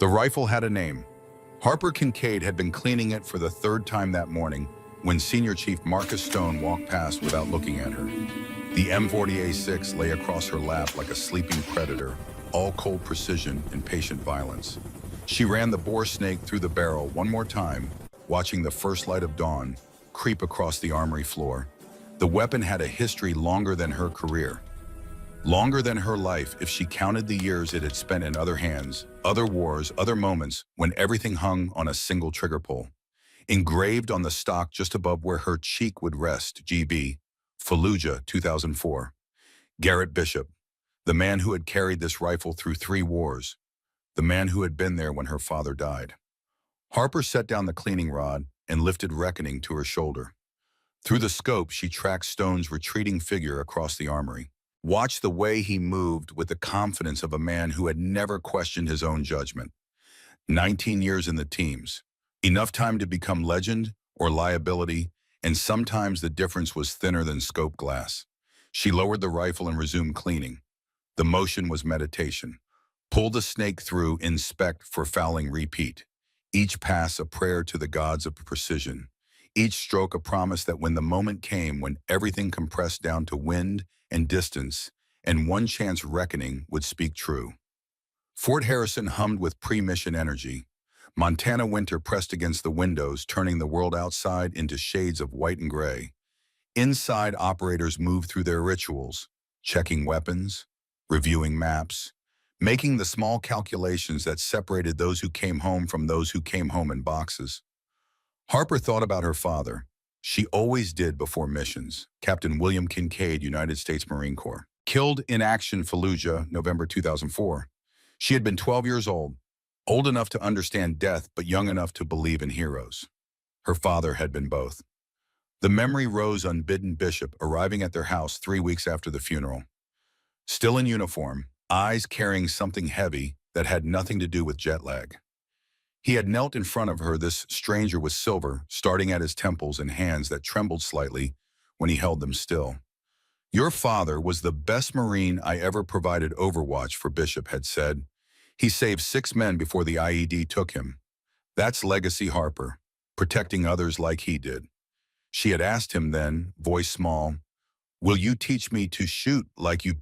The rifle had a name. Harper Kincaid had been cleaning it for the third time that morning when Senior Chief Marcus Stone walked past without looking at her. The M40A6 lay across her lap like a sleeping predator, all cold precision and patient violence. She ran the bore snake through the barrel one more time, watching the first light of dawn creep across the armory floor. The weapon had a history longer than her career. Longer than her life if she counted the years it had spent in other hands, other wars, other moments when everything hung on a single trigger pull. Engraved on the stock just above where her cheek would rest, GB, Fallujah, 2004. Garrett Bishop, the man who had carried this rifle through 3 wars, the man who had been there when her father died. Harper set down the cleaning rod and lifted Reckoning to her shoulder. Through the scope, she tracked Stone's retreating figure across the armory. Watched the way he moved with the confidence of a man who had never questioned his own judgment. 19 years in the teams. Enough time to become legend or liability, and sometimes the difference was thinner than scope glass. She lowered the rifle and resumed cleaning. The motion was meditation. Pull the snake through, inspect for fouling, repeat. Each pass a prayer to the gods of precision. Each stroke a promise that when the moment came, when everything compressed down to wind and distance, and one chance Reckoning would speak true. Fort Harrison hummed with pre-mission energy. Montana winter pressed against the windows, turning the world outside into shades of white and gray. Inside, operators moved through their rituals, checking weapons, reviewing maps, making the small calculations that separated those who came home from those who came home in boxes. Harper thought about her father. She always did before missions. Captain William Kincaid, United States Marine Corps. Killed in action, Fallujah, November 2004. She had been 12 years old enough to understand death, but young enough to believe in heroes. Her father had been both. The memory rose unbidden. Bishop arriving at their house 3 weeks after the funeral. Still in uniform, eyes carrying something heavy that had nothing to do with jet lag. He had knelt in front of her. This stranger was silver, starting at his temples and hands that trembled slightly when he held them still. Your father was the best Marine I ever provided overwatch for, Bishop had said. He saved 6 men before the IED took him. That's legacy, Harper, protecting others like he did. She had asked him then, voice small, will you teach me to shoot like you?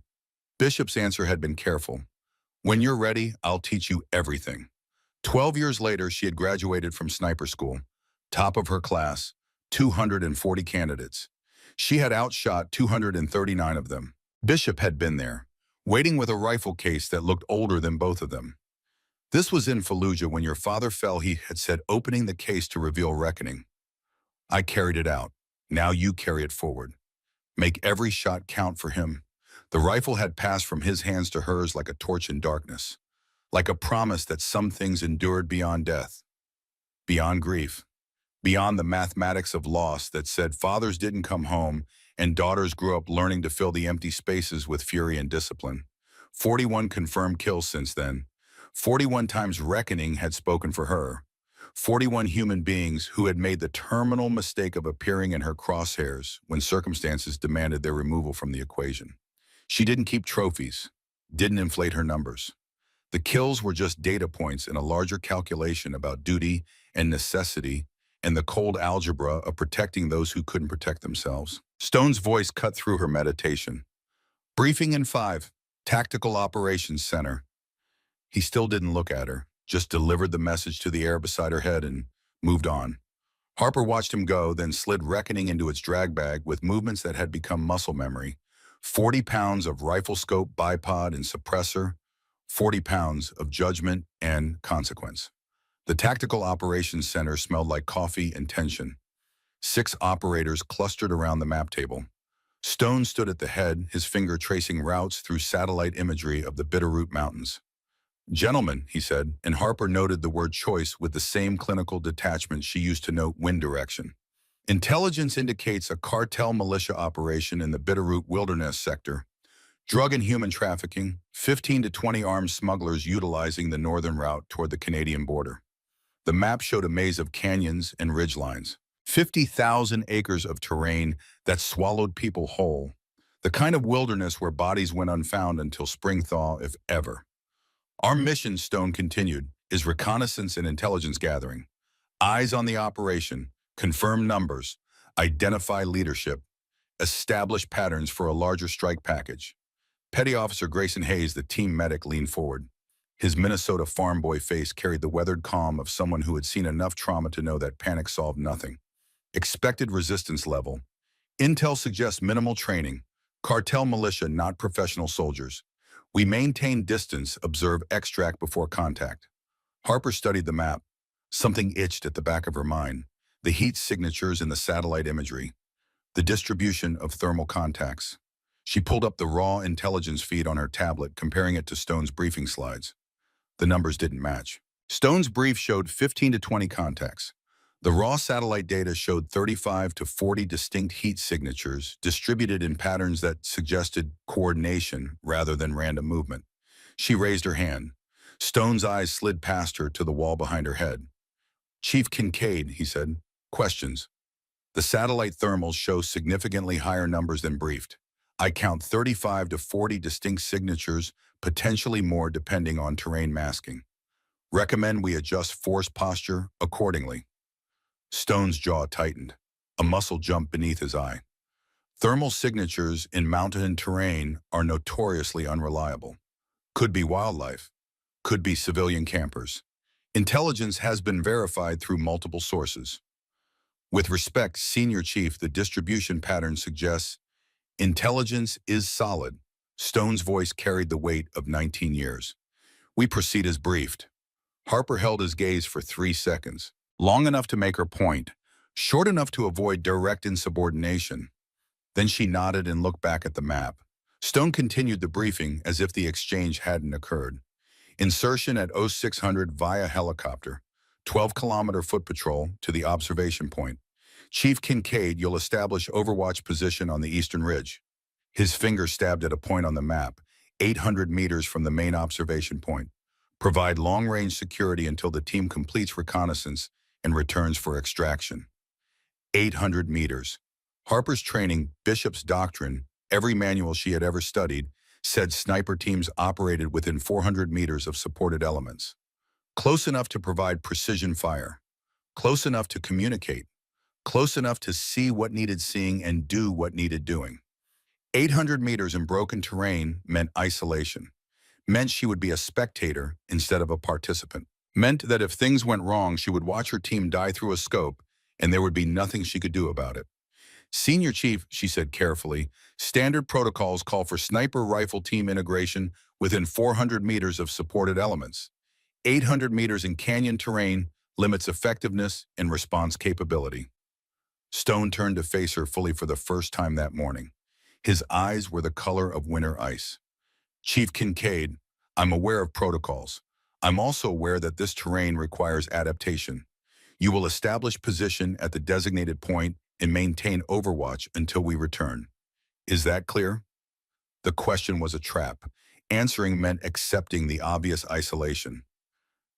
Bishop's answer had been careful. When you're ready, I'll teach you everything. 12 years later, she had graduated from sniper school, top of her class, 240 candidates. She had outshot 239 of them. Bishop had been there, waiting with a rifle case that looked older than both of them. This was in Fallujah when your father fell, he had said, opening the case to reveal Reckoning. I carried it out. Now you carry it forward. Make every shot count for him. The rifle had passed from his hands to hers like a torch in darkness. Like a promise that some things endured beyond death, beyond grief, beyond the mathematics of loss that said fathers didn't come home and daughters grew up learning to fill the empty spaces with fury and discipline. 41 confirmed kills since then. 41 times Reckoning had spoken for her. 41 human beings who had made the terminal mistake of appearing in her crosshairs when circumstances demanded their removal from the equation. She didn't keep trophies, didn't inflate her numbers. The kills were just data points in a larger calculation about duty and necessity and the cold algebra of protecting those who couldn't protect themselves. Stone's voice cut through her meditation. Briefing in 5, Tactical Operations Center. He still didn't look at her, just delivered the message to the air beside her head and moved on. Harper watched him go, then slid Reckoning into its drag bag with movements that had become muscle memory. 40 pounds of rifle scope, bipod, and suppressor. 40 pounds of judgment and consequence. The Tactical Operations Center smelled like coffee and tension. 6 operators clustered around the map table. Stone stood at the head, his finger tracing routes through satellite imagery of the Bitterroot Mountains. Gentlemen, he said, and Harper noted the word choice with the same clinical detachment she used to note wind direction. Intelligence indicates a cartel militia operation in the Bitterroot Wilderness sector. Drug and human trafficking, 15 to 20 armed smugglers utilizing the northern route toward the Canadian border. The map showed a maze of canyons and ridgelines, 50,000 acres of terrain that swallowed people whole, the kind of wilderness where bodies went unfound until spring thaw, if ever. Our mission, Stone continued, is reconnaissance and intelligence gathering. Eyes on the operation, confirm numbers, identify leadership, establish patterns for a larger strike package. Petty Officer Grayson Hayes, the team medic, leaned forward. His Minnesota farm boy face carried the weathered calm of someone who had seen enough trauma to know that panic solved nothing. Expected resistance level. Intel suggests minimal training. Cartel militia, not professional soldiers. We maintain distance, observe extract before contact. Harper studied the map. Something itched at the back of her mind. The heat signatures in the satellite imagery. The distribution of thermal contacts. She pulled up the raw intelligence feed on her tablet, comparing it to Stone's briefing slides. The numbers didn't match. Stone's brief showed 15 to 20 contacts. The raw satellite data showed 35 to 40 distinct heat signatures, distributed in patterns that suggested coordination rather than random movement. She raised her hand. Stone's eyes slid past her to the wall behind her head. "Chief Kincaid," he said, "questions. The satellite thermals show significantly higher numbers than briefed. I count 35 to 40 distinct signatures, potentially more depending on terrain masking. Recommend we adjust force posture accordingly." Stone's jaw tightened. A muscle jumped beneath his eye. Thermal signatures in mountain terrain are notoriously unreliable. Could be wildlife. Could be civilian campers. Intelligence has been verified through multiple sources. With respect, Senior Chief, the distribution pattern suggests intelligence is solid. Stone's voice carried the weight of 19 years. We proceed as briefed. Harper held his gaze for 3 seconds, long enough to make her point, short enough to avoid direct insubordination. Then she nodded and looked back at the map. Stone continued the briefing as if the exchange hadn't occurred. Insertion at 0600 via helicopter. 12-kilometer foot patrol to the observation point. Chief Kincaid, you'll establish overwatch position on the eastern ridge. His finger stabbed at a point on the map, 800 meters from the main observation point. Provide long-range security until the team completes reconnaissance and returns for extraction. 800 meters. Harper's training, Bishop's doctrine, every manual she had ever studied, said sniper teams operated within 400 meters of supported elements. Close enough to provide precision fire. Close enough to communicate. Close enough to see what needed seeing and do what needed doing. 800 meters in broken terrain meant isolation. Meant she would be a spectator instead of a participant. Meant that if things went wrong, she would watch her team die through a scope and there would be nothing she could do about it. Senior Chief, she said carefully, standard protocols call for sniper rifle team integration within 400 meters of supported elements. 800 meters in canyon terrain limits effectiveness and response capability. Stone turned to face her fully for the first time that morning. His eyes were the color of winter ice. "Chief Kincaid, I'm aware of protocols. I'm also aware that this terrain requires adaptation. You will establish position at the designated point and maintain overwatch until we return. Is that clear?" The question was a trap. Answering meant accepting the obvious isolation.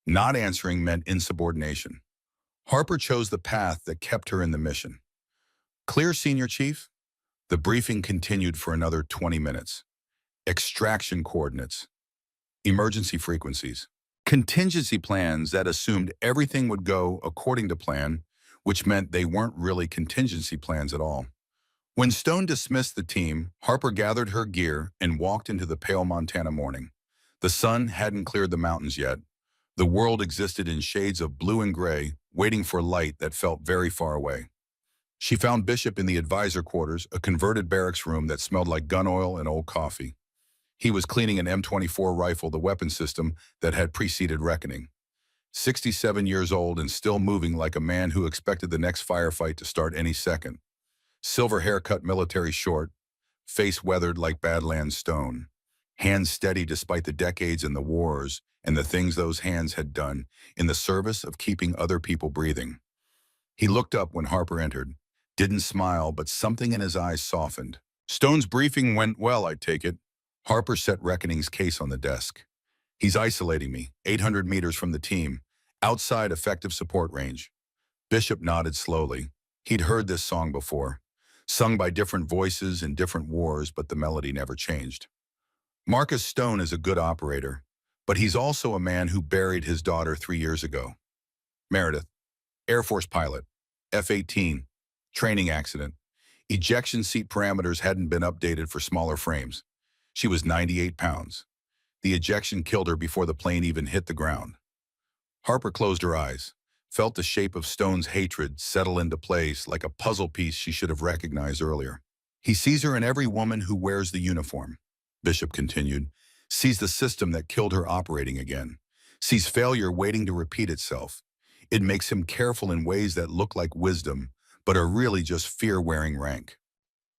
Not answering meant insubordination. Harper chose the path that kept her in the mission. "Clear, Senior Chief?" The briefing continued for another 20 minutes. Extraction coordinates. Emergency frequencies. Contingency plans that assumed everything would go according to plan, which meant they weren't really contingency plans at all. When Stone dismissed the team, Harper gathered her gear and walked into the pale Montana morning. The sun hadn't cleared the mountains yet. The world existed in shades of blue and gray, waiting for light that felt very far away. She found Bishop in the advisor quarters, a converted barracks room that smelled like gun oil and old coffee. He was cleaning an M40 rifle, the weapon system that had preceded reckoning. 67 years old and still moving like a man who expected the next firefight to start any second. Silver haircut, military short, face weathered like Badlands stone. Hands steady despite the decades and the wars and the things those hands had done in the service of keeping other people breathing. He looked up when Harper entered, didn't smile, but something in his eyes softened. "Stone's briefing went well, I take it." Harper set Reckoning's case on the desk. "He's isolating me, 800 meters from the team, outside effective support range." Bishop nodded slowly. He'd heard this song before, sung by different voices in different wars, but the melody never changed. "Marcus Stone is a good operator. But he's also a man who buried his daughter 3 years ago. Meredith, Air Force pilot, F-18, training accident. Ejection seat parameters hadn't been updated for smaller frames. She was 98 pounds. The ejection killed her before the plane even hit the ground. Harper closed her eyes, felt the shape of Stone's hatred settle into place like a puzzle piece she should have recognized earlier. He sees her in every woman who wears the uniform, Bishop continued, sees the system that killed her operating again, sees failure waiting to repeat itself. It makes him careful in ways that look like wisdom, but are really just fear-wearing rank.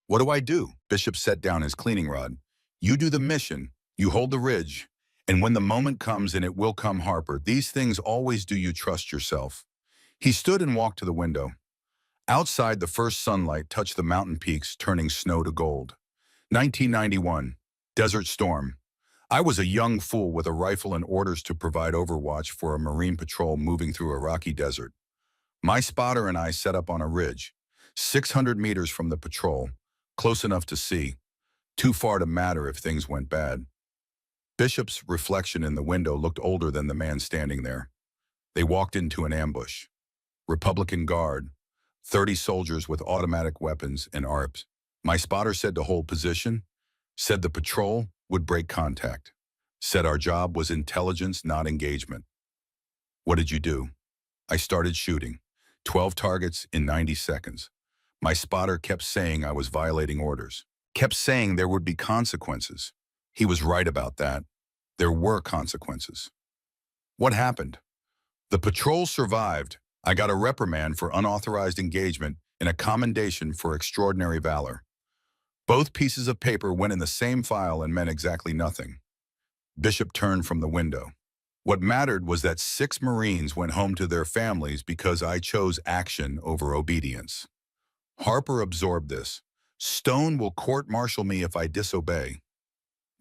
What do I do? Bishop set down his cleaning rod. You do the mission, you hold the ridge, and when the moment comes, and it will come, Harper, these things always do you trust yourself. He stood and walked to the window. Outside, the first sunlight touched the mountain peaks, turning snow to gold. 1991, Desert Storm. I was a young fool with a rifle and orders to provide overwatch for a Marine patrol moving through a rocky desert. My spotter and I set up on a ridge, 600 meters from the patrol, close enough to see, too far to matter if things went bad. Bishop's reflection in the window looked older than the man standing there. They walked into an ambush. Republican Guard, 30 soldiers with automatic weapons and ARPs. My spotter said to hold position, said the patrol would break contact, said our job was intelligence, not engagement. What did you do? I started shooting. 12 targets in 90 seconds. My spotter kept saying I was violating orders, kept saying there would be consequences. He was right about that. There were consequences. What happened? The patrol survived. I got a reprimand for unauthorized engagement and a commendation for extraordinary valor. Both pieces of paper went in the same file and meant exactly nothing. Bishop turned from the window. What mattered was that 6 Marines went home to their families because I chose action over obedience. Harper absorbed this. Stone will court-martial me if I disobey.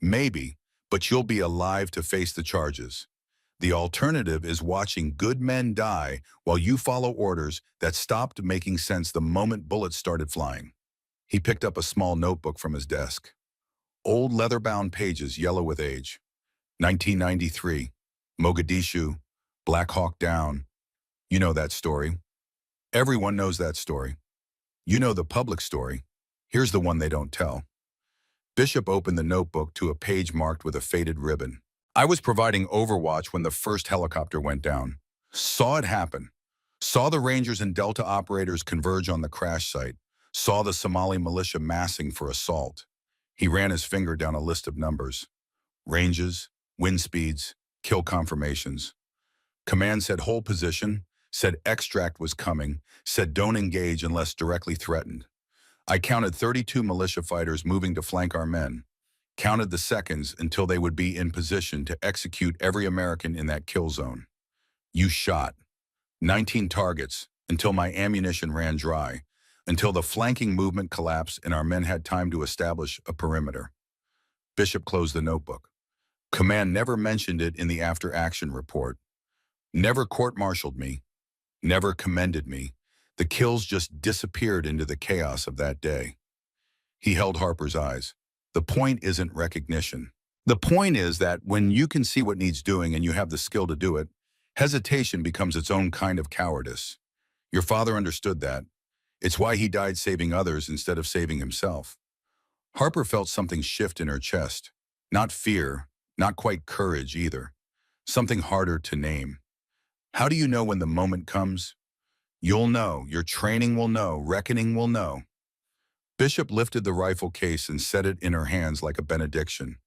Maybe, but you'll be alive to face the charges. The alternative is watching good men die while you follow orders that stopped making sense the moment bullets started flying. He picked up a small notebook from his desk. Old leather-bound pages, yellow with age. 1993, Mogadishu, Black Hawk Down. You know that story. Everyone knows that story. You know the public story. Here's the one they don't tell. Bishop opened the notebook to a page marked with a faded ribbon. I was providing overwatch when the first helicopter went down. Saw it happen. Saw the Rangers and Delta operators converge on the crash site. Saw the Somali militia massing for assault. He ran his finger down a list of numbers. Ranges, wind speeds, kill confirmations. Command said hold position, said extract was coming, said don't engage unless directly threatened. I counted 32 militia fighters moving to flank our men. Counted the seconds until they would be in position to execute every American in that kill zone. You shot. 19 targets until my ammunition ran dry, until the flanking movement collapsed and our men had time to establish a perimeter. Bishop closed the notebook. Command never mentioned it in the after-action report. Never court-martialed me. Never commended me. The kills just disappeared into the chaos of that day. He held Harper's eyes. The point isn't recognition. The point is that when you can see what needs doing and you have the skill to do it, hesitation becomes its own kind of cowardice. Your father understood that. It's why he died saving others instead of saving himself. Harper felt something shift in her chest. Not fear, not quite courage either. Something harder to name. How do you know when the moment comes? You'll know, your training will know, reckoning will know. Bishop lifted the rifle case and set it in her hands like a benediction.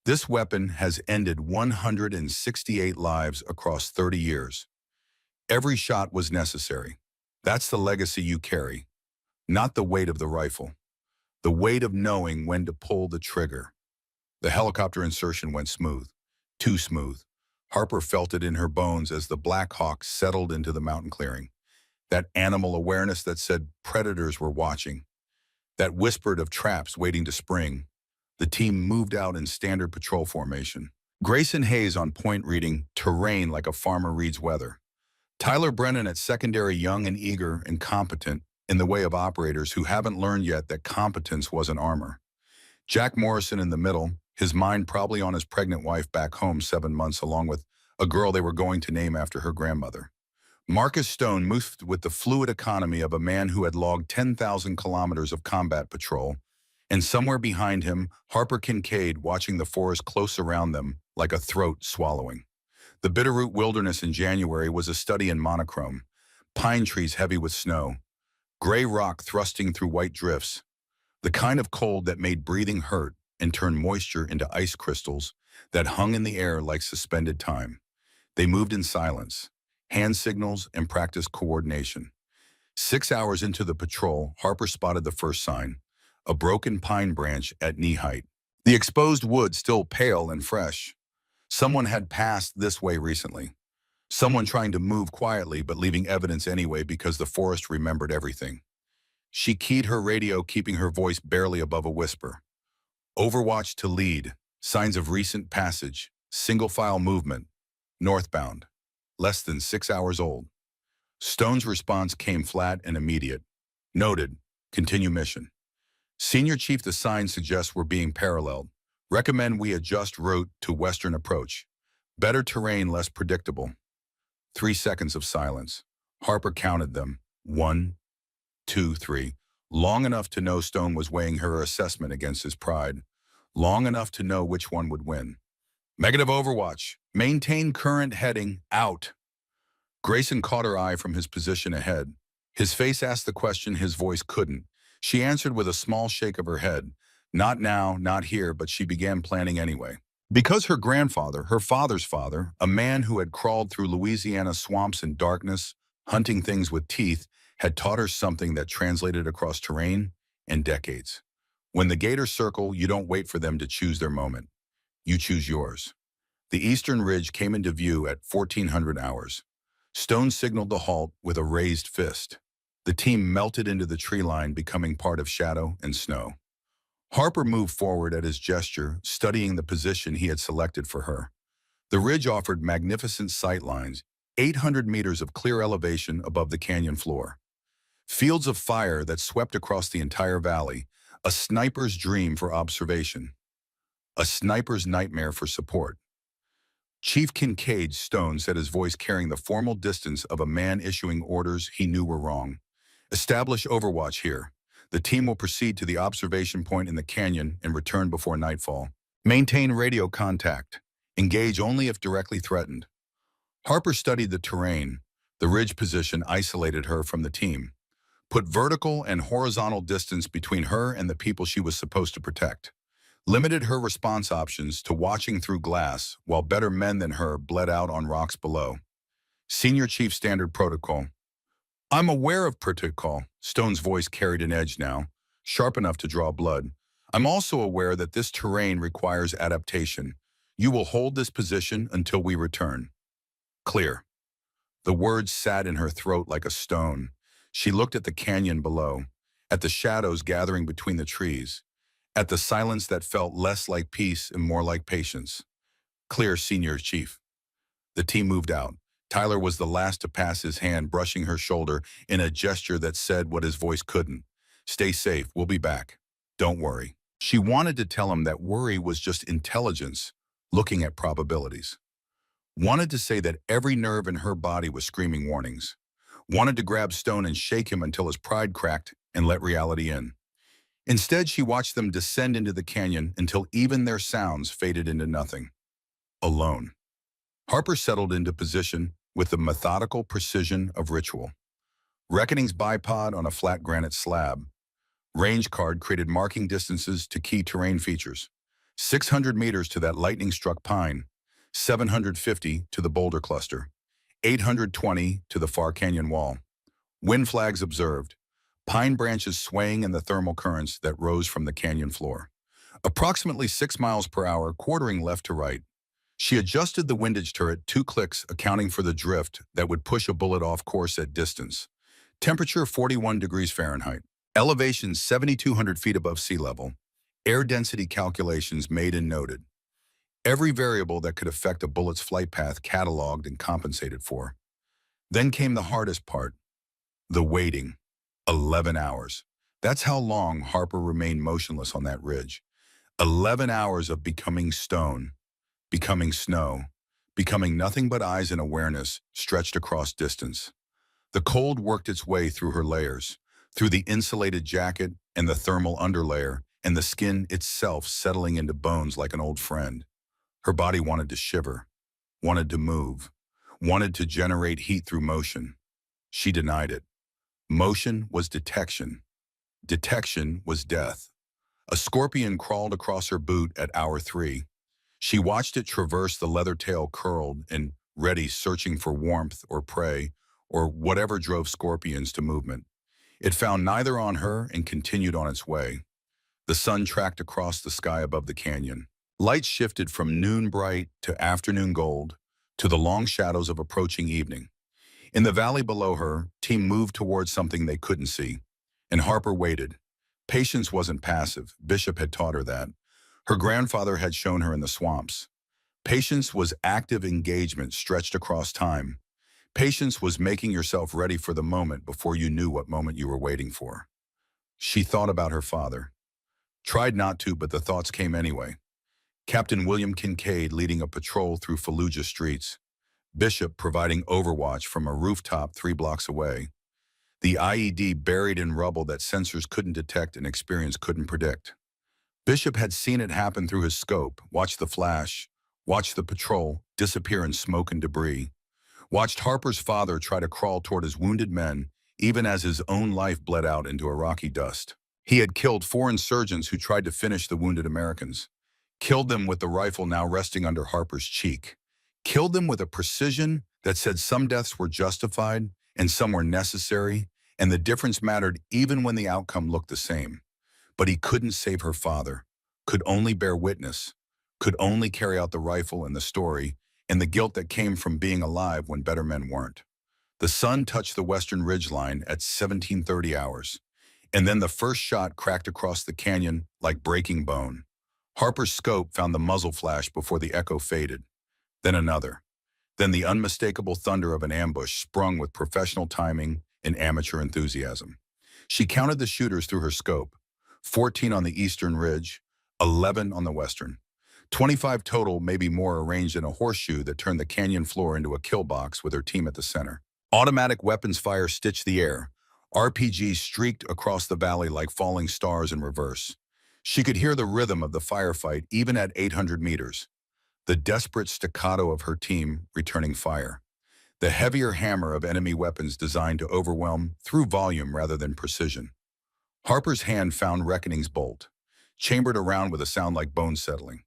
This weapon has ended 168 lives across 30 years. Every shot was necessary. That's the legacy you carry. Not the weight of the rifle. The weight of knowing when to pull the trigger. The helicopter insertion went smooth. Too smooth. Harper felt it in her bones as the Black Hawk settled into the mountain clearing. That animal awareness that said predators were watching. That whispered of traps waiting to spring. The team moved out in standard patrol formation. Grayson Hayes on point reading terrain like a farmer reads weather. Tyler Brennan at secondary, young and eager and competent in the way of operators who haven't learned yet that competence wasn't armor. Jack Morrison in the middle, his mind probably on his pregnant wife back home 7 months, along with a girl they were going to name after her grandmother. Marcus Stone moved with the fluid economy of a man who had logged 10,000 kilometers of combat patrol, and somewhere behind him, Harper Kincaid watching the forest close around them like a throat swallowing. The Bitterroot Wilderness in January was a study in monochrome, pine trees heavy with snow, gray rock thrusting through white drifts, the kind of cold that made breathing hurt and turned moisture into ice crystals that hung in the air like suspended time. They moved in silence, hand signals and practiced coordination. 6 hours into the patrol, Harper spotted the first sign, a broken pine branch at knee height. The exposed wood still pale and fresh. Someone had passed this way recently. Someone trying to move quietly but leaving evidence anyway because the forest remembered everything. She keyed her radio, keeping her voice barely above a whisper. Overwatch to lead, signs of recent passage, single file movement, northbound, less than 6 hours old. Stone's response came flat and immediate. Noted, continue mission. Senior Chief, the sign suggests we're being paralleled. Recommend we adjust route to western approach. Better terrain, less predictable. 3 seconds of silence. Harper counted them. 1, 2, 3. Long enough to know Stone was weighing her assessment against his pride. Long enough to know which one would win. Negative overwatch. Maintain current heading. Out. Grayson caught her eye from his position ahead. His face asked the question his voice couldn't. She answered with a small shake of her head. Not now, not here, but she began planning anyway. Because her grandfather, her father's father, a man who had crawled through Louisiana swamps in darkness, hunting things with teeth, had taught her something that translated across terrain and decades. When the gators circle, you don't wait for them to choose their moment. You choose yours. The eastern ridge came into view at 1400 hours. Stone signaled the halt with a raised fist. The team melted into the tree line, becoming part of shadow and snow. Harper moved forward at his gesture, studying the position he had selected for her. The ridge offered magnificent sight lines, 800 meters of clear elevation above the canyon floor. Fields of fire that swept across the entire valley, a sniper's dream for observation, a sniper's nightmare for support. Chief Kincaid, Stone said, his voice carrying the formal distance of a man issuing orders he knew were wrong. Establish overwatch here. The team will proceed to the observation point in the canyon and return before nightfall. Maintain radio contact. Engage only if directly threatened. Harper studied the terrain. The ridge position isolated her from the team. Put vertical and horizontal distance between her and the people she was supposed to protect. Limited her response options to watching through glass while better men than her bled out on rocks below. Senior Chief, standard protocol. I'm aware of protocol. Stone's voice carried an edge now, sharp enough to draw blood. I'm also aware that this terrain requires adaptation. You will hold this position until we return. Clear. The words sat in her throat like a stone. She looked at the canyon below, at the shadows gathering between the trees, at the silence that felt less like peace and more like patience. Clear, Senior Chief. The team moved out. Tyler was the last to pass, his hand brushing her shoulder in a gesture that said what his voice couldn't. Stay safe, we'll be back. Don't worry. She wanted to tell him that worry was just intelligence, looking at probabilities. Wanted to say that every nerve in her body was screaming warnings. Wanted to grab Stone and shake him until his pride cracked and let reality in. Instead, she watched them descend into the canyon until even their sounds faded into nothing. Alone. Harper settled into position with the methodical precision of ritual. Reckoning's bipod on a flat granite slab. Range card created marking distances to key terrain features. 600 meters to that lightning-struck pine. 750 to the boulder cluster. 820 to the far canyon wall. Wind flags observed. Pine branches swaying in the thermal currents that rose from the canyon floor. Approximately 6 miles per hour, quartering left to right. She adjusted the windage turret 2 clicks, accounting for the drift that would push a bullet off course at distance. Temperature 41 degrees Fahrenheit. Elevation 7,200 feet above sea level. Air density calculations made and noted. Every variable that could affect a bullet's flight path cataloged and compensated for. Then came the hardest part. The waiting. 11 hours. That's how long Harper remained motionless on that ridge. 11 hours of becoming stone, becoming snow, becoming nothing but eyes and awareness stretched across distance. The cold worked its way through her layers, through the insulated jacket and the thermal underlayer, and the skin itself settling into bones like an old friend. Her body wanted to shiver, wanted to move, wanted to generate heat through motion. She denied it. Motion was detection. Detection was death. A scorpion crawled across her boot at hour 3. She watched it traverse the leather tail curled and ready, searching for warmth or prey or whatever drove scorpions to movement. It found neither on her and continued on its way. The sun tracked across the sky above the canyon. Light shifted from noon bright to afternoon gold to the long shadows of approaching evening. In the valley below her, team moved towards something they couldn't see, and Harper waited. Patience wasn't passive. Bishop had taught her that. Her grandfather had shown her in the swamps. Patience was active engagement stretched across time. Patience was making yourself ready for the moment before you knew what moment you were waiting for. She thought about her father. Tried not to, but the thoughts came anyway. Captain William Kincaid leading a patrol through Fallujah streets. Bishop providing overwatch from a rooftop 3 blocks away. The IED buried in rubble that sensors couldn't detect and experience couldn't predict. Bishop had seen it happen through his scope, watched the flash, watched the patrol disappear in smoke and debris, watched Harper's father try to crawl toward his wounded men, even as his own life bled out into Iraqi dust. He had killed 4 insurgents who tried to finish the wounded Americans, killed them with the rifle now resting under Harper's cheek, killed them with a precision that said some deaths were justified and some were necessary, and the difference mattered even when the outcome looked the same. But he couldn't save her father, could only bear witness, could only carry out the rifle and the story, and the guilt that came from being alive when better men weren't. The sun touched the western ridgeline at 1730 hours, and then the first shot cracked across the canyon like breaking bone. Harper's scope found the muzzle flash before the echo faded. Then another. Then the unmistakable thunder of an ambush sprung with professional timing and amateur enthusiasm. She counted the shooters through her scope. 14 on the eastern ridge, 11 on the western. 25 total, maybe more, arranged in a horseshoe that turned the canyon floor into a kill box with her team at the center. Automatic weapons fire stitched the air. RPGs streaked across the valley like falling stars in reverse. She could hear the rhythm of the firefight even at 800 meters. The desperate staccato of her team returning fire. The heavier hammer of enemy weapons designed to overwhelm through volume rather than precision. Harper's hand found Reckoning's bolt, chambered around with a sound like bone settling.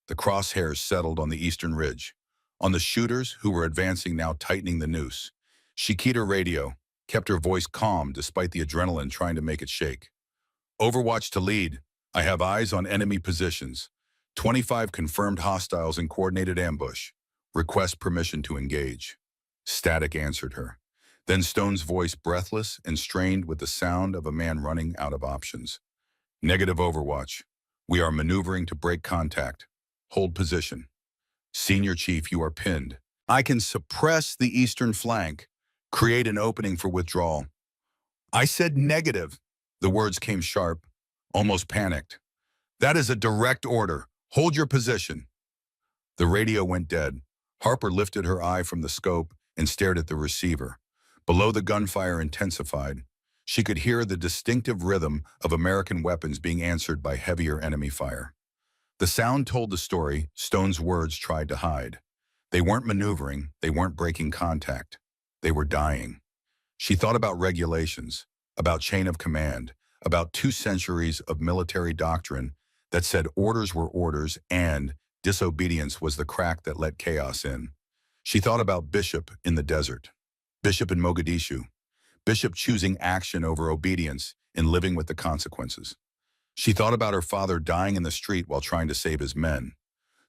The crosshairs settled on the eastern ridge, on the shooters who were advancing now tightening the noose. She keyed her radio, kept her voice calm despite the adrenaline trying to make it shake. Overwatch to lead. I have eyes on enemy positions. 25 confirmed hostiles in coordinated ambush. Request permission to engage. Static answered her. Then Stone's voice, breathless and strained with the sound of a man running out of options. Negative overwatch. We are maneuvering to break contact. Hold position. Senior Chief, you are pinned. I can suppress the eastern flank. Create an opening for withdrawal. I said negative. The words came sharp, almost panicked. That is a direct order. Hold your position. The radio went dead. Harper lifted her eye from the scope and stared at the receiver. Below, the gunfire intensified. She could hear the distinctive rhythm of American weapons being answered by heavier enemy fire. The sound told the story Stone's words tried to hide. They weren't maneuvering, they weren't breaking contact. They were dying. She thought about regulations, about chain of command, about 2 centuries of military doctrine that said orders were orders and disobedience was the crack that let chaos in. She thought about Bishop in the desert, Bishop in Mogadishu, Bishop choosing action over obedience and living with the consequences. She thought about her father dying in the street while trying to save his men.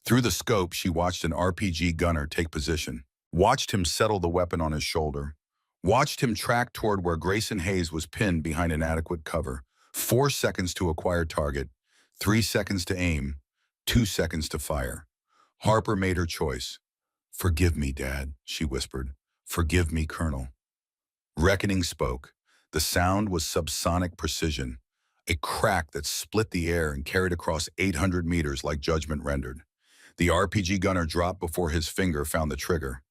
Through the scope, she watched an RPG gunner take position, watched him settle the weapon on his shoulder, watched him track toward where Grayson Hayes was pinned behind inadequate cover. 4 seconds to acquire target, 3 seconds to aim, 2 seconds to fire. Harper made her choice. Forgive me, Dad, she whispered. Forgive me, Colonel. Reckoning spoke. The sound was subsonic precision, a crack that split the air and carried across 800 meters like judgment rendered. The RPG gunner dropped before his finger found the trigger.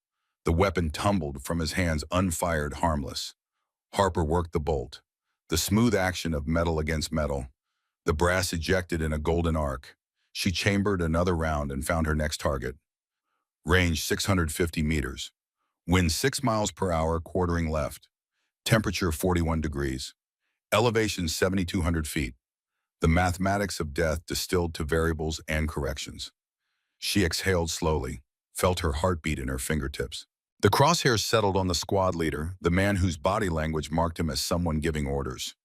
The weapon tumbled from his hands unfired, harmless. Harper worked the bolt. The smooth action of metal against metal. The brass ejected in a golden arc. She chambered another round and found her next target. Range 650 meters. Wind 6 miles per hour, quartering left. Temperature 41 degrees. Elevation 7,200 feet. The mathematics of death distilled to variables and corrections. She exhaled slowly, felt her heartbeat in her fingertips. The crosshairs settled on the squad leader, the man whose body language marked him as someone giving orders.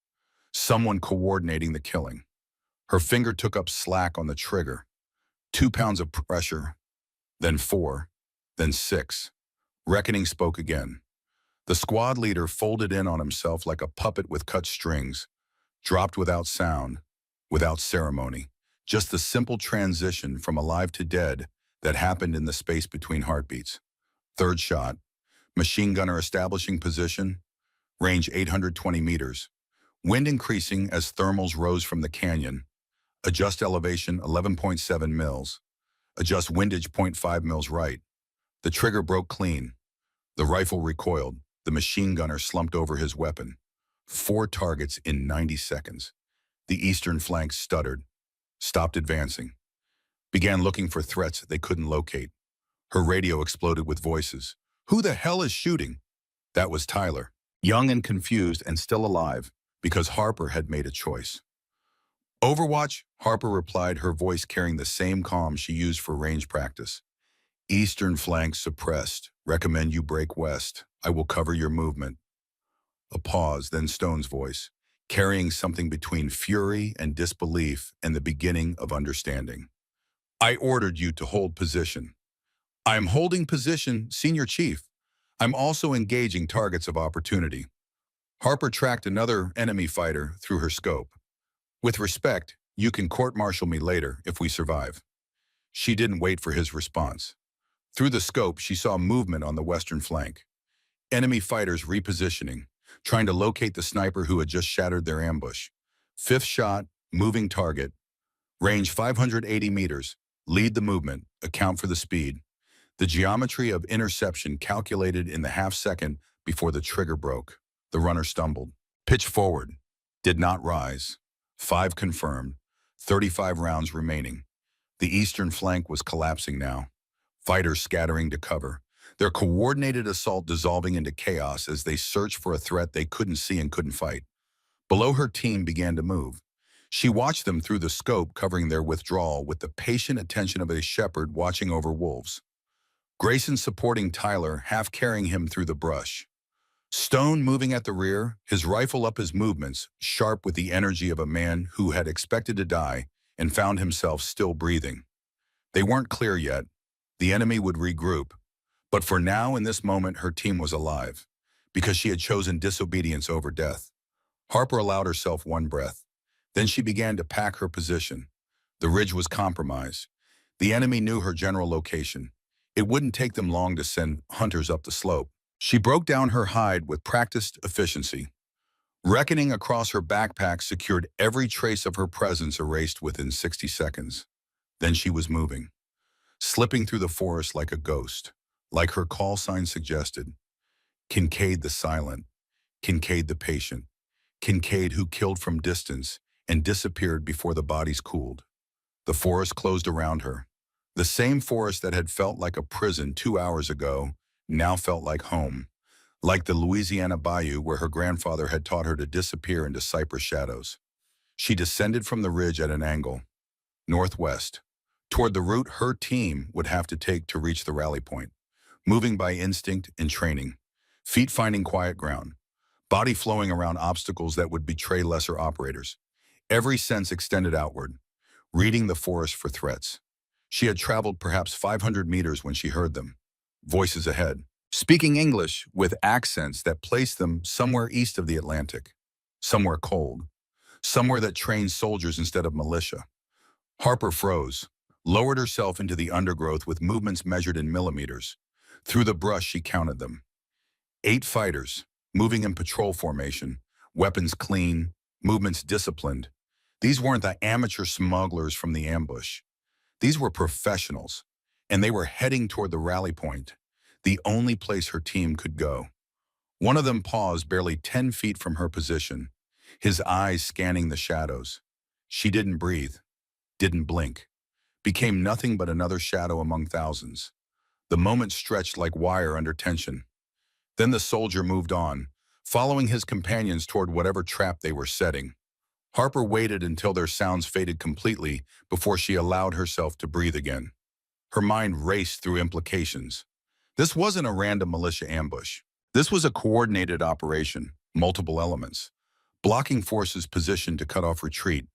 Someone coordinating the killing. Her finger took up slack on the trigger. 2 pounds of pressure, then 4, then 6. Reckoning spoke again. The squad leader folded in on himself like a puppet with cut strings, dropped without sound, without ceremony. Just the simple transition from alive to dead that happened in the space between heartbeats. Third shot. Machine gunner establishing position. Range 820 meters. Wind increasing as thermals rose from the canyon. Adjust elevation 11.7 mils. Adjust windage 0.5 mils right. The trigger broke clean. The rifle recoiled. The machine gunner slumped over his weapon. 4 targets in 90 seconds. The eastern flank stuttered, stopped advancing, began looking for threats they couldn't locate. Her radio exploded with voices. "Who the hell is shooting?" That was Tyler, young and confused and still alive, because Harper had made a choice. "Overwatch," Harper replied, her voice carrying the same calm she used for range practice. "Eastern flank suppressed. Recommend you break west. I will cover your movement." A pause, then Stone's voice, carrying something between fury and disbelief and the beginning of understanding. "I ordered you to hold position." "I am holding position, Senior Chief. I'm also engaging targets of opportunity." Harper tracked another enemy fighter through her scope. "With respect, you can court-martial me later if we survive." She didn't wait for his response. Through the scope, she saw movement on the western flank. Enemy fighters repositioning, trying to locate the sniper who had just shattered their ambush. 5th shot, moving target. Range 580 meters. Lead the movement, account for the speed. The geometry of interception calculated in the half-second before the trigger broke. The runner stumbled. Pitch forward. Did not rise. 5 confirmed. 35 rounds remaining. The eastern flank was collapsing now. Fighters scattering to cover. Their coordinated assault dissolving into chaos as they searched for a threat they couldn't see and couldn't fight. Below, her team began to move. She watched them through the scope covering their withdrawal with the patient attention of a shepherd watching over wolves. Grayson supporting Tyler, half carrying him through the brush. Stone moving at the rear, his rifle up his movements, sharp with the energy of a man who had expected to die and found himself still breathing. They weren't clear yet. The enemy would regroup. But for now, in this moment, her team was alive, because she had chosen disobedience over death. Harper allowed herself one breath. Then she began to pack her position. The ridge was compromised. The enemy knew her general location. It wouldn't take them long to send hunters up the slope. She broke down her hide with practiced efficiency. Reckoning across her backpack secured every trace of her presence erased within 60 seconds. Then she was moving, slipping through the forest like a ghost, like her call sign suggested. Kincaid the silent, Kincaid the patient, Kincaid who killed from distance and disappeared before the bodies cooled. The forest closed around her. The same forest that had felt like a prison 2 hours ago now felt like home, like the Louisiana bayou where her grandfather had taught her to disappear into cypress shadows. She descended from the ridge at an angle, northwest, toward the route her team would have to take to reach the rally point, moving by instinct and training, feet finding quiet ground, body flowing around obstacles that would betray lesser operators. Every sense extended outward, reading the forest for threats. She had traveled perhaps 500 meters when she heard them. Voices ahead, speaking English with accents that placed them somewhere east of the Atlantic, somewhere cold, somewhere that trained soldiers instead of militia. Harper froze, lowered herself into the undergrowth with movements measured in millimeters. Through the brush, she counted them. 8 fighters, moving in patrol formation, weapons clean, movements disciplined. These weren't the amateur smugglers from the ambush. These were professionals, and they were heading toward the rally point, the only place her team could go. One of them paused barely 10 feet from her position, his eyes scanning the shadows. She didn't breathe, didn't blink, became nothing but another shadow among thousands. The moment stretched like wire under tension. Then the soldier moved on, following his companions toward whatever trap they were setting. Harper waited until their sounds faded completely before she allowed herself to breathe again. Her mind raced through implications. This wasn't a random militia ambush. This was a coordinated operation, multiple elements. Blocking forces positioned to cut off retreat.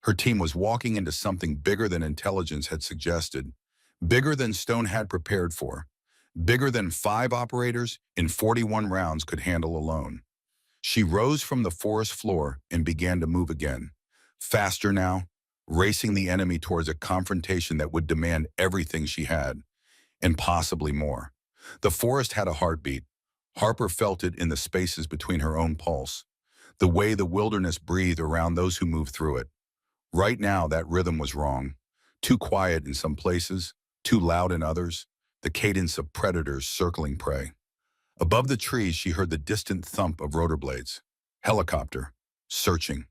Her team was walking into something bigger than intelligence had suggested, bigger than Stone had prepared for, bigger than 5 operators in 41 rounds could handle alone. She rose from the forest floor and began to move again. Faster now, racing the enemy towards a confrontation that would demand everything she had, and possibly more. The forest had a heartbeat. Harper felt it in the spaces between her own pulse, the way the wilderness breathed around those who moved through it. Right now, that rhythm was wrong. Too quiet in some places, too loud in others, the cadence of predators circling prey. Above the trees, she heard the distant thump of rotor blades. Helicopter, searching.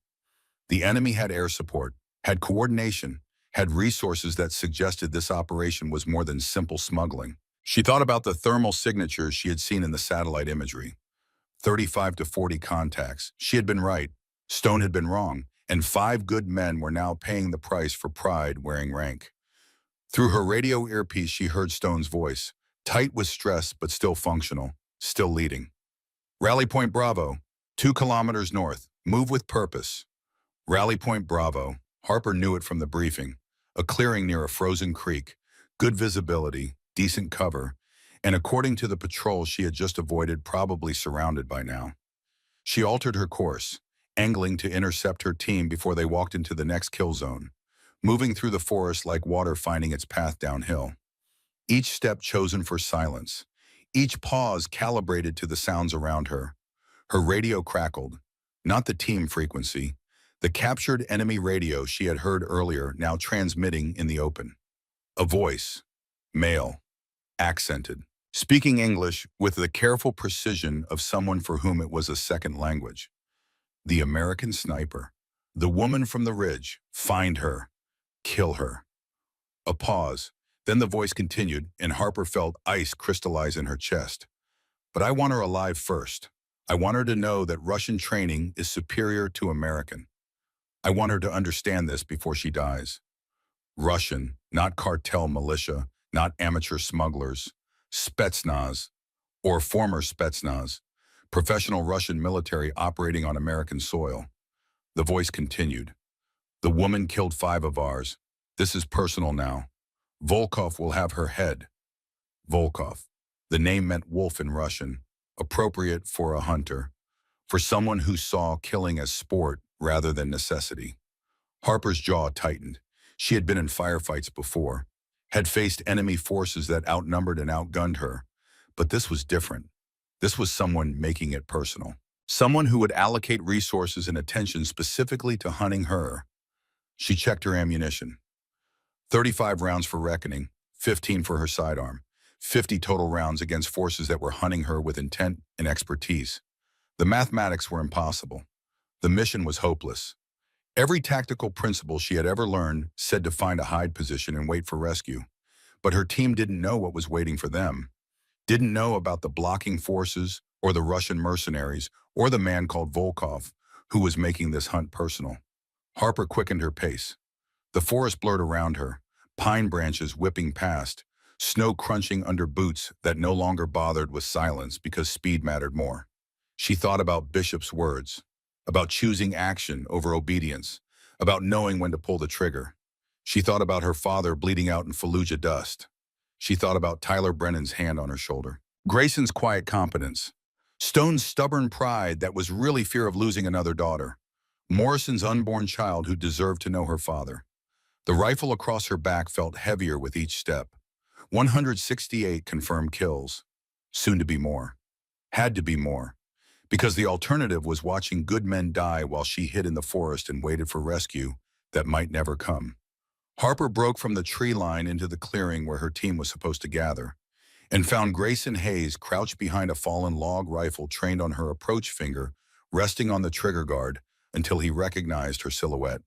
The enemy had air support, had coordination, had resources that suggested this operation was more than simple smuggling. She thought about the thermal signatures she had seen in the satellite imagery. 35 to 40 contacts. She had been right. Stone had been wrong. And 5 good men were now paying the price for pride wearing rank. Through her radio earpiece, she heard Stone's voice, tight with stress but still functional, still leading. Rally Point Bravo, 2 kilometers north. Move with purpose. Rally Point Bravo. Harper knew it from the briefing. A clearing near a frozen creek. Good visibility, decent cover, and according to the patrol she had just avoided, probably surrounded by now. She altered her course, angling to intercept her team before they walked into the next kill zone, moving through the forest like water finding its path downhill. Each step chosen for silence, each pause calibrated to the sounds around her. Her radio crackled, not the team frequency, the captured enemy radio she had heard earlier now transmitting in the open. A voice, male, accented, speaking English with the careful precision of someone for whom it was a second language. The American sniper, the woman from the ridge, find her, kill her. A pause, then the voice continued, and Harper felt ice crystallize in her chest. But I want her alive first. I want her to know that Russian training is superior to American. I want her to understand this before she dies. Russian, not cartel militia, not amateur smugglers, Spetsnaz, or former Spetsnaz, professional Russian military operating on American soil. The voice continued. The woman killed 5 of ours. This is personal now. Volkov will have her head. Volkov. The name meant wolf in Russian, appropriate for a hunter, for someone who saw killing as sport rather than necessity. Harper's jaw tightened. She had been in firefights before, had faced enemy forces that outnumbered and outgunned her, but this was different. This was someone making it personal. Someone who would allocate resources and attention specifically to hunting her. She checked her ammunition. 35 rounds for reckoning, 15 for her sidearm, 50 total rounds against forces that were hunting her with intent and expertise. The mathematics were impossible. The mission was hopeless. Every tactical principle she had ever learned said to find a hide position and wait for rescue. But her team didn't know what was waiting for them. Didn't know about the blocking forces or the Russian mercenaries or the man called Volkov who was making this hunt personal. Harper quickened her pace. The forest blurred around her, pine branches whipping past, snow crunching under boots that no longer bothered with silence because speed mattered more. She thought about Bishop's words, about choosing action over obedience, about knowing when to pull the trigger. She thought about her father bleeding out in Fallujah dust. She thought about Tyler Brennan's hand on her shoulder. Grayson's quiet competence. Stone's stubborn pride that was really fear of losing another daughter. Morrison's unborn child who deserved to know her father. The rifle across her back felt heavier with each step. 168 confirmed kills. Soon to be more. Had to be more. Because the alternative was watching good men die while she hid in the forest and waited for rescue, that might never come. Harper broke from the tree line into the clearing where her team was supposed to gather, and found Grayson Hayes crouched behind a fallen log rifle trained on her approach finger, resting on the trigger guard until he recognized her silhouette.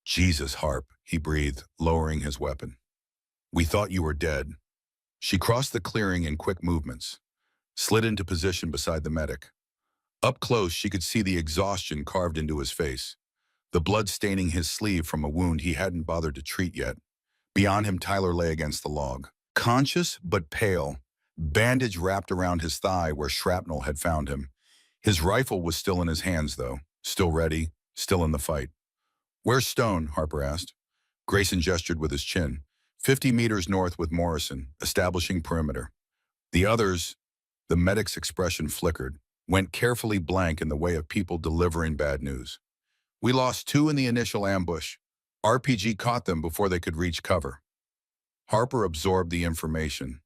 "Jesus, Harp," he breathed, lowering his weapon. "We thought you were dead." She crossed the clearing in quick movements, slid into position beside the medic. Up close, she could see the exhaustion carved into his face, the blood staining his sleeve from a wound he hadn't bothered to treat yet. Beyond him, Tyler lay against the log, conscious but pale, bandage wrapped around his thigh where shrapnel had found him. His rifle was still in his hands, though, still ready, still in the fight. "Where's Stone?" Harper asked. Grayson gestured with his chin. 50 meters north with Morrison, establishing perimeter. The others, the medic's expression flickered, went carefully blank in the way of people delivering bad news. "We lost 2 in the initial ambush. RPG caught them before they could reach cover." Harper absorbed the information.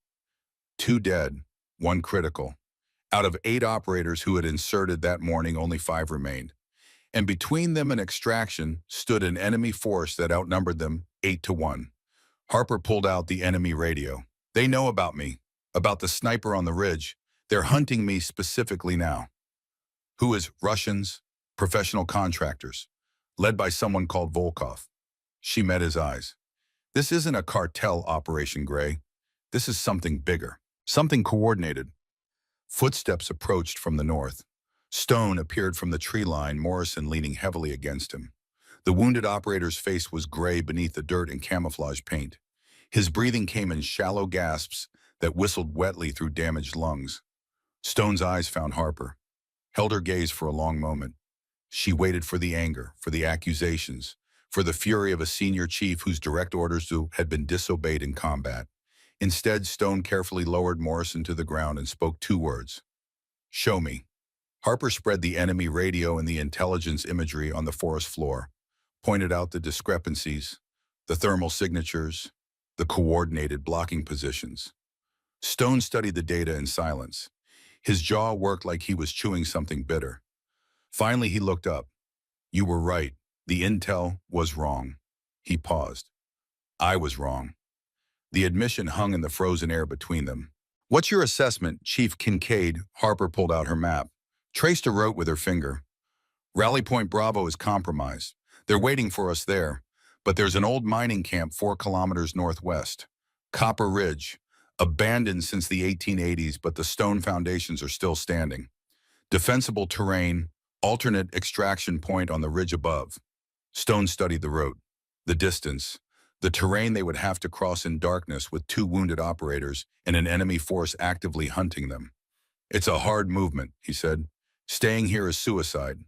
2 dead, 1 critical. Out of 8 operators who had inserted that morning, only 5 remained. And between them and extraction stood an enemy force that outnumbered them 8-1. Harper pulled out the enemy radio. "They know about me, about the sniper on the ridge. They're hunting me specifically now." "Who is Russians? Professional contractors, led by someone called Volkov." She met his eyes. "This isn't a cartel operation, Gray. This is something bigger, something coordinated." Footsteps approached from the north. Stone appeared from the tree line, Morrison leaning heavily against him. The wounded operator's face was gray beneath the dirt and camouflage paint. His breathing came in shallow gasps that whistled wetly through damaged lungs. Stone's eyes found Harper, held her gaze for a long moment. She waited for the anger, for the accusations, for the fury of a senior chief whose direct orders had been disobeyed in combat. Instead, Stone carefully lowered Morrison to the ground and spoke 2 words. "Show me." Harper spread the enemy radio and the intelligence imagery on the forest floor, pointed out the discrepancies, the thermal signatures, the coordinated blocking positions. Stone studied the data in silence. His jaw worked like he was chewing something bitter. Finally, he looked up. "You were right. The intel was wrong." He paused. "I was wrong." The admission hung in the frozen air between them. "What's your assessment, Chief Kincaid?" Harper pulled out her map, traced a route with her finger. "Rally Point Bravo is compromised. They're waiting for us there. But there's an old mining camp 4 kilometers northwest. Copper Ridge. Abandoned since the 1880s, but the stone foundations are still standing. Defensible terrain, alternate extraction point on the ridge above." Stone studied the route, the distance, the terrain they would have to cross in darkness with 2 wounded operators and an enemy force actively hunting them. "It's a hard movement," he said. "Staying here is suicide."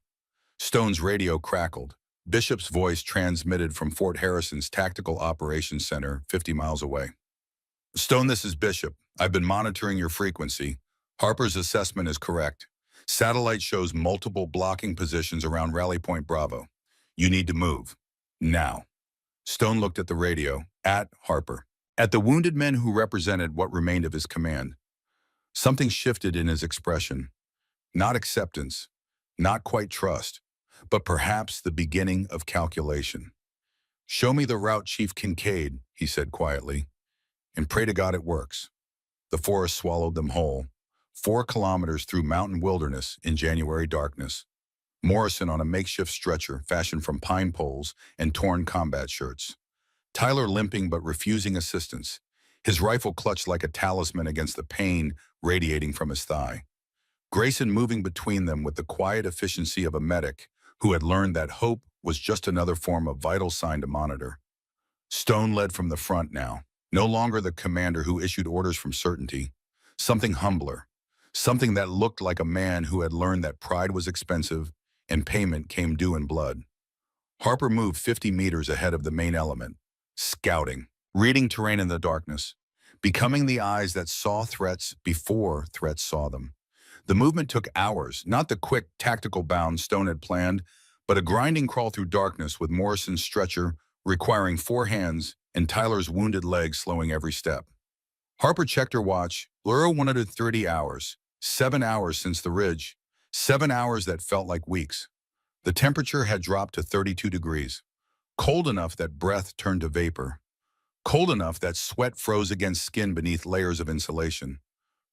Stone's radio crackled. Bishop's voice transmitted from Fort Harrison's Tactical Operations Center 50 miles away. "Stone, this is Bishop. I've been monitoring your frequency. Harper's assessment is correct. Satellite shows multiple blocking positions around Rally Point Bravo. You need to move. Now." Stone looked at the radio, at Harper, at the wounded men who represented what remained of his command. Something shifted in his expression. Not acceptance, not quite trust, but perhaps the beginning of calculation. "Show me the route, Chief Kincaid," he said quietly, "and pray to God it works." The forest swallowed them whole. 4 kilometers through mountain wilderness in January darkness. Morrison on a makeshift stretcher fashioned from pine poles and torn combat shirts. Tyler limping but refusing assistance, his rifle clutched like a talisman against the pain radiating from his thigh. Grayson moving between them with the quiet efficiency of a medic who had learned that hope was just another form of vital sign to monitor. Stone led from the front now, no longer the commander who issued orders from certainty. Something humbler, something that looked like a man who had learned that pride was expensive and payment came due in blood. Harper moved 50 meters ahead of the main element, scouting, reading terrain in the darkness, becoming the eyes that saw threats before threats saw them. The movement took hours, not the quick tactical bound Stone had planned, but a grinding crawl through darkness with Morrison's stretcher requiring 4 hands and Tyler's wounded legs slowing every step. Harper checked her watch. 130 hours, 7 hours since the ridge, 7 hours that felt like weeks. The temperature had dropped to 32 degrees. Cold enough that breath turned to vapor. Cold enough that sweat froze against skin beneath layers of insulation.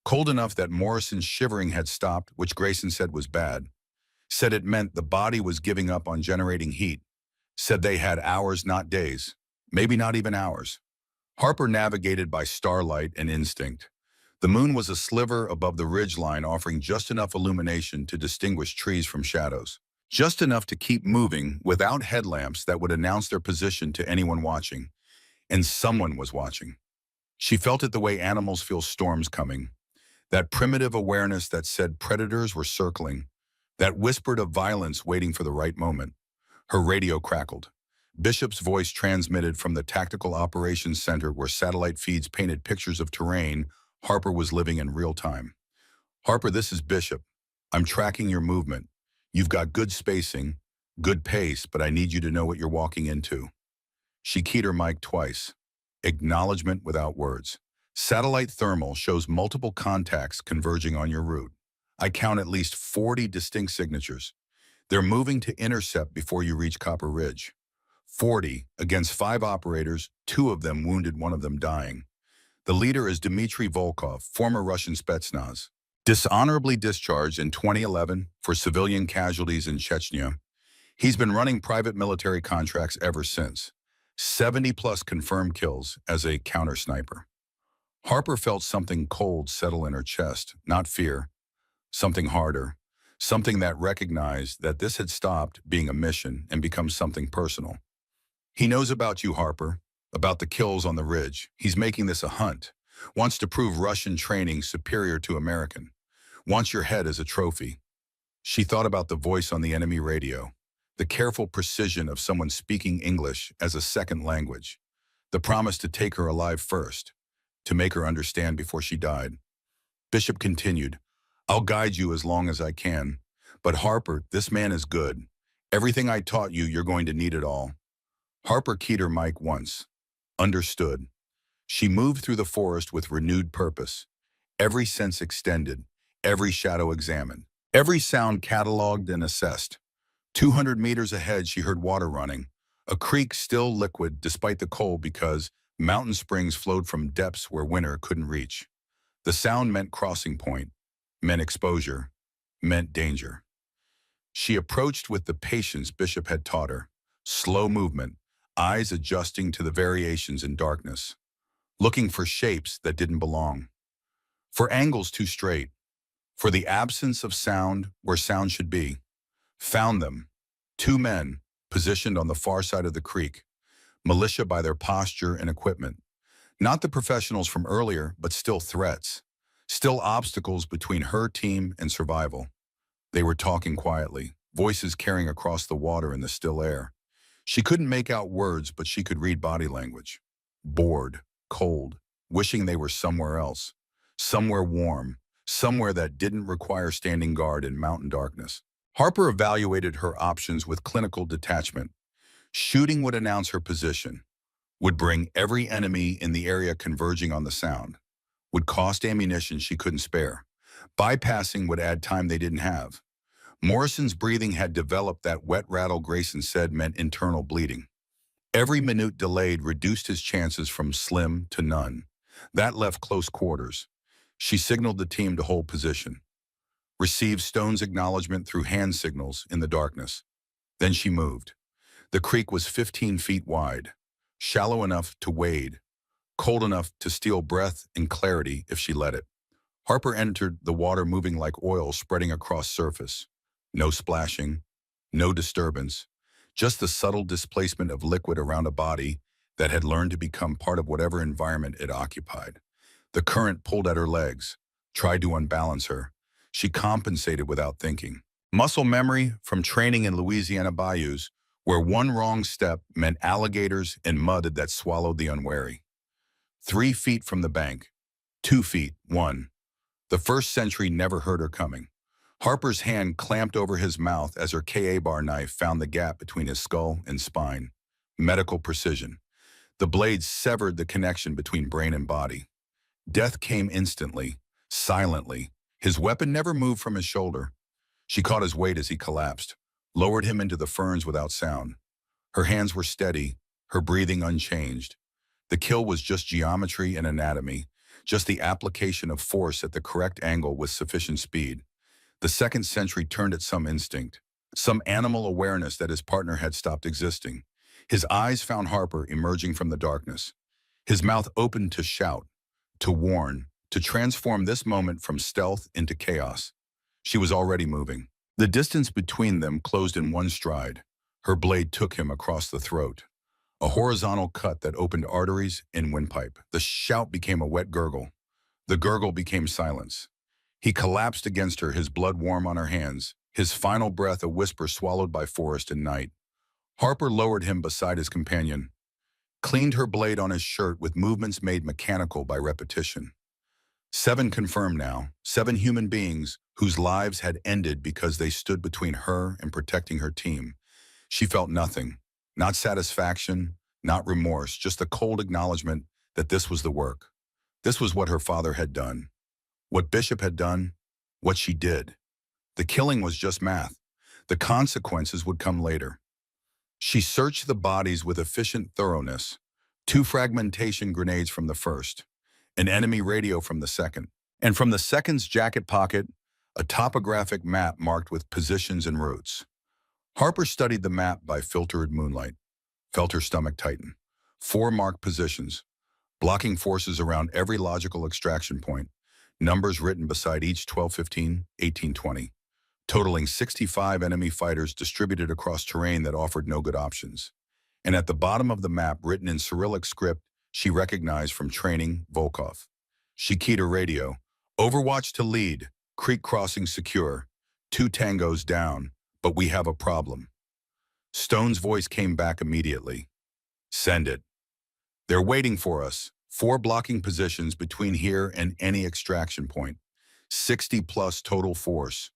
Cold enough that Morrison's shivering had stopped, which Grayson said was bad. Said it meant the body was giving up on generating heat. Said they had hours, not days. Maybe not even hours. Harper navigated by starlight and instinct. The moon was a sliver above the ridgeline, offering just enough illumination to distinguish trees from shadows. Just enough to keep moving without headlamps that would announce their position to anyone watching. And someone was watching. She felt it the way animals feel storms coming. That primitive awareness that said predators were circling. That whispered of violence waiting for the right moment. Her radio crackled. Bishop's voice transmitted from the Tactical Operations Center where satellite feeds painted pictures of terrain Harper was living in real time. Harper, this is Bishop. I'm tracking your movement. You've got good spacing, good pace, but I need you to know what you're walking into. She keyed her mic twice. Acknowledgement without words. Satellite thermal shows multiple contacts converging on your route. I count at least 40 distinct signatures. They're moving to intercept before you reach Copper Ridge. 40 against 5 operators, 2 of them wounded, 1 of them dying. The leader is Dmitry Volkov, former Russian Spetsnaz. Dishonorably discharged in 2011 for civilian casualties in Chechnya. He's been running private military contracts ever since. 70-plus confirmed kills as a counter-sniper. Harper felt something cold settle in her chest, not fear. Something harder. Something that recognized that this had stopped being a mission and become something personal. He knows about you, Harper, about the kills on the ridge. He's making this a hunt. Wants to prove Russian training superior to American. Wants your head as a trophy. She thought about the voice on the enemy radio. The careful precision of someone speaking English as a second language. The promise to take her alive first. To make her understand before she died. Bishop continued, I'll guide you as long as I can. But Harper, this man is good. Everything I taught you, you're going to need it all. Harper keyed her mic once. Understood. She moved through the forest with renewed purpose. Every sense extended. Every shadow examined. Every sound cataloged and assessed. 200 meters ahead, she heard water running. A creek still liquid despite the cold because mountain springs flowed from depths where winter couldn't reach. The sound meant crossing point, meant exposure, meant danger. She approached with the patience Bishop had taught her. Slow movement, eyes adjusting to the variations in darkness. Looking for shapes that didn't belong. For angles too straight. For the absence of sound where sound should be. Found them. 2 men, positioned on the far side of the creek. Militia by their posture and equipment. Not the professionals from earlier, but still threats. Still obstacles between her team and survival. They were talking quietly, voices carrying across the water in the still air. She couldn't make out words, but she could read body language. Bored, cold, wishing they were somewhere else. Somewhere warm, somewhere that didn't require standing guard in mountain darkness. Harper evaluated her options with clinical detachment. Shooting would announce her position, would bring every enemy in the area converging on the sound, would cost ammunition she couldn't spare. Bypassing would add time they didn't have. Morrison's breathing had developed that wet rattle Grayson said meant internal bleeding. Every minute delayed reduced his chances from slim to none. That left close quarters. She signaled the team to hold position. Received Stone's acknowledgement through hand signals in the darkness. Then she moved. The creek was 15 feet wide, shallow enough to wade, cold enough to steal breath and clarity if she let it. Harper entered the water moving like oil spreading across surface. No splashing, no disturbance, just the subtle displacement of liquid around a body that had learned to become part of whatever environment it occupied. The current pulled at her legs, tried to unbalance her. She compensated without thinking. Muscle memory from training in Louisiana bayous, where one wrong step meant alligators and mud that swallowed the unwary. 3 feet from the bank, 2 feet, 1. The first sentry never heard her coming. Harper's hand clamped over his mouth as her Ka-bar knife found the gap between his skull and spine. Medical precision. The blade severed the connection between brain and body. Death came instantly, silently. His weapon never moved from his shoulder. She caught his weight as he collapsed, lowered him into the ferns without sound. Her hands were steady, her breathing unchanged. The kill was just geometry and anatomy, just the application of force at the correct angle with sufficient speed. The second sentry turned at some instinct, some animal awareness that his partner had stopped existing. His eyes found Harper emerging from the darkness. His mouth opened to shout, to warn, to transform this moment from stealth into chaos. She was already moving. The distance between them closed in one stride. Her blade took him across the throat, a horizontal cut that opened arteries and windpipe. The shout became a wet gurgle. The gurgle became silence. He collapsed against her, his blood warm on her hands, his final breath a whisper swallowed by forest and night. Harper lowered him beside his companion, cleaned her blade on his shirt with movements made mechanical by repetition. 7 confirmed now, 7 human beings whose lives had ended because they stood between her and protecting her team. She felt nothing, not satisfaction, not remorse, just a cold acknowledgement that this was the work. This was what her father had done, what Bishop had done, what she did. The killing was just math. The consequences would come later. She searched the bodies with efficient thoroughness, 2 fragmentation grenades from the first, an enemy radio from the second, and from the second's jacket pocket, a topographic map marked with positions and routes. Harper studied the map by filtered moonlight, felt her stomach tighten. 4 marked positions, blocking forces around every logical extraction point, numbers written beside each 12-15, 18-20, totaling 65 enemy fighters distributed across terrain that offered no good options. And at the bottom of the map, written in Cyrillic script she recognized from training, Volkov. She keyed her radio. Overwatch to lead, creek crossing secure, 2 tangos down, but we have a problem. Stone's voice came back immediately. Send it. They're waiting for us. 4 blocking positions between here and any extraction point. 60+ total force.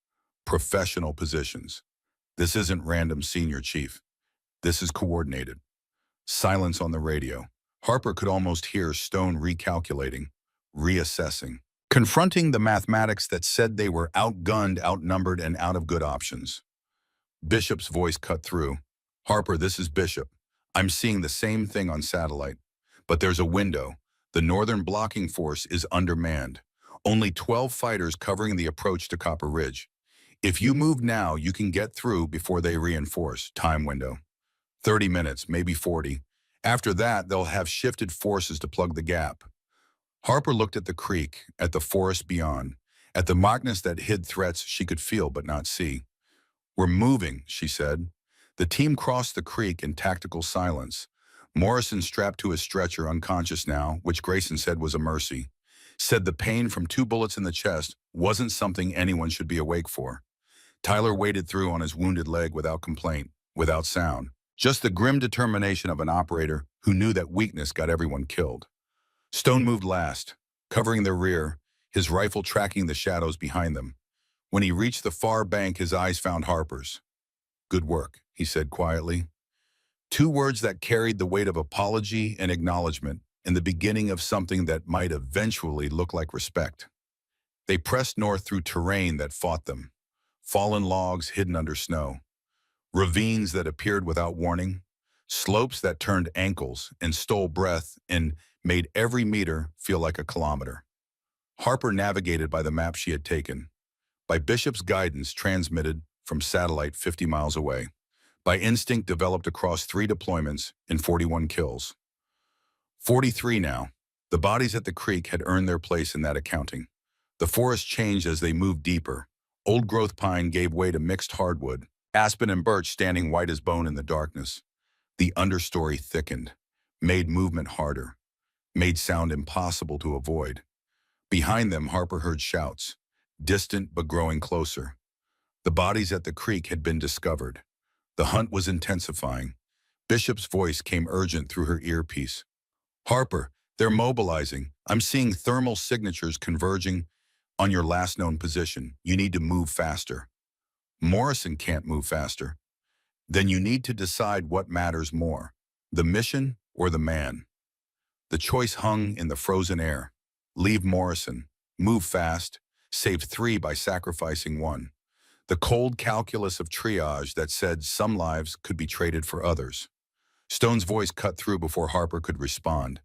Professional positions. This isn't random, Senior Chief. This is coordinated. Silence on the radio. Harper could almost hear Stone recalculating, reassessing, confronting the mathematics that said they were outgunned, outnumbered, and out of good options. Bishop's voice cut through. Harper, this is Bishop. I'm seeing the same thing on satellite. But there's a window. The northern blocking force is undermanned. Only 12 fighters covering the approach to Copper Ridge. If you move now, you can get through before they reinforce. Time window. 30 minutes, maybe 40. After that, they'll have shifted forces to plug the gap. Harper looked at the creek, at the forest beyond, at the darkness that hid threats she could feel but not see. We're moving, she said. The team crossed the creek in tactical silence. Morrison, strapped to his stretcher, unconscious now, which Grayson said was a mercy, said the pain from 2 bullets in the chest wasn't something anyone should be awake for. Tyler waded through on his wounded leg without complaint, without sound. Just the grim determination of an operator who knew that weakness got everyone killed. Stone moved last, covering their rear, his rifle tracking the shadows behind them. When he reached the far bank, his eyes found Harper's. Good work, he said quietly. 2 words that carried the weight of apology and acknowledgement in the beginning of something that might eventually look like respect. They pressed north through terrain that fought them. Fallen logs hidden under snow. Ravines that appeared without warning, slopes that turned ankles and stole breath and made every meter feel like a kilometer. Harper navigated by the map she had taken, by Bishop's guidance transmitted from satellite 50 miles away, by instinct developed across 3 deployments and 41 kills. 43 now. The bodies at the creek had earned their place in that accounting. The forest changed as they moved deeper. Old-growth pine gave way to mixed hardwood, aspen and birch standing white as bone in the darkness. The understory thickened, made movement harder, made sound impossible to avoid. Behind them, Harper heard shouts, distant but growing closer. The bodies at the creek had been discovered. The hunt was intensifying. Bishop's voice came urgent through her earpiece. Harper, they're mobilizing. I'm seeing thermal signatures converging on your last known position. You need to move faster. Morrison can't move faster. Then you need to decide what matters more, the mission or the man. The choice hung in the frozen air. Leave Morrison, move fast, save 3 by sacrificing 1. The cold calculus of triage that said some lives could be traded for others. Stone's voice cut through before Harper could respond.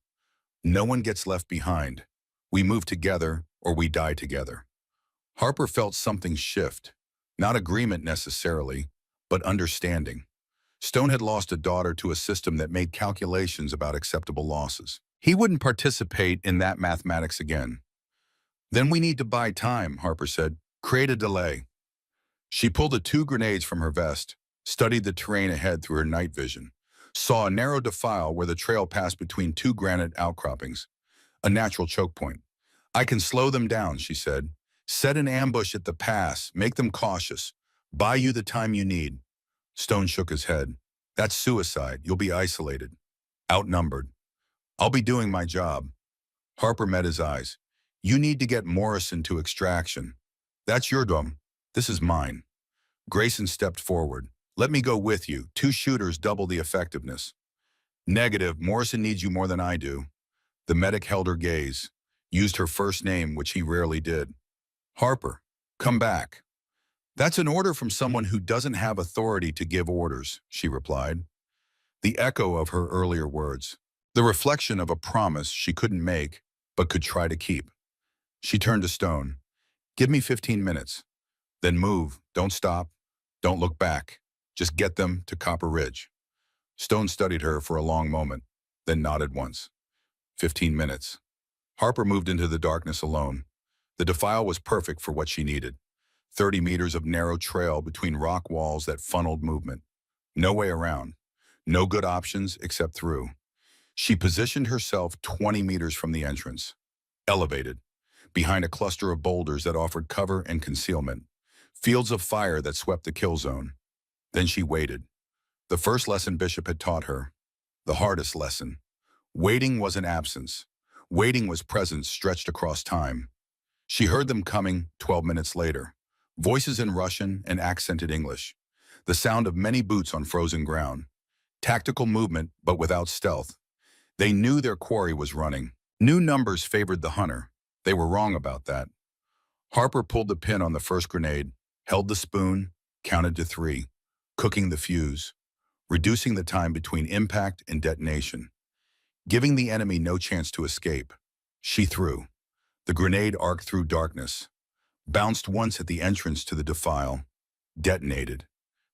No one gets left behind. We move together or we die together. Harper felt something shift. Not agreement necessarily, but understanding. Stone had lost a daughter to a system that made calculations about acceptable losses. He wouldn't participate in that mathematics again. Then we need to buy time, Harper said. Create a delay. She pulled the 2 grenades from her vest, studied the terrain ahead through her night vision, saw a narrow defile where the trail passed between 2 granite outcroppings, a natural choke point. I can slow them down, she said. Set an ambush at the pass, make them cautious, buy you the time you need. Stone shook his head. That's suicide. You'll be isolated, outnumbered. I'll be doing my job. Harper met his eyes. You need to get Morrison to extraction. That's your dom. This is mine. Grayson stepped forward. Let me go with you. 2 shooters double the effectiveness. Negative. Morrison needs you more than I do. The medic held her gaze, used her first name, which he rarely did. Harper, come back. That's an order from someone who doesn't have authority to give orders, she replied. The echo of her earlier words. The reflection of a promise she couldn't make, but could try to keep. She turned to Stone. Give me 15 minutes. Then move. Don't stop. Don't look back. Just get them to Copper Ridge. Stone studied her for a long moment, then nodded once. 15 minutes. Harper moved into the darkness alone. The defile was perfect for what she needed. 30 meters of narrow trail between rock walls that funneled movement. No way around. No good options except through. She positioned herself 20 meters from the entrance. Elevated. Behind a cluster of boulders that offered cover and concealment. Fields of fire that swept the kill zone. Then she waited. The first lesson Bishop had taught her. The hardest lesson. Waiting wasn't absence. Waiting was presence stretched across time. She heard them coming 12 minutes later. Voices in Russian and accented English. The sound of many boots on frozen ground. Tactical movement, but without stealth. They knew their quarry was running. New numbers favored the hunter. They were wrong about that. Harper pulled the pin on the first grenade, held the spoon, counted to 3, cooking the fuse, reducing the time between impact and detonation, giving the enemy no chance to escape. She threw. The grenade arced through darkness, bounced once at the entrance to the defile, detonated.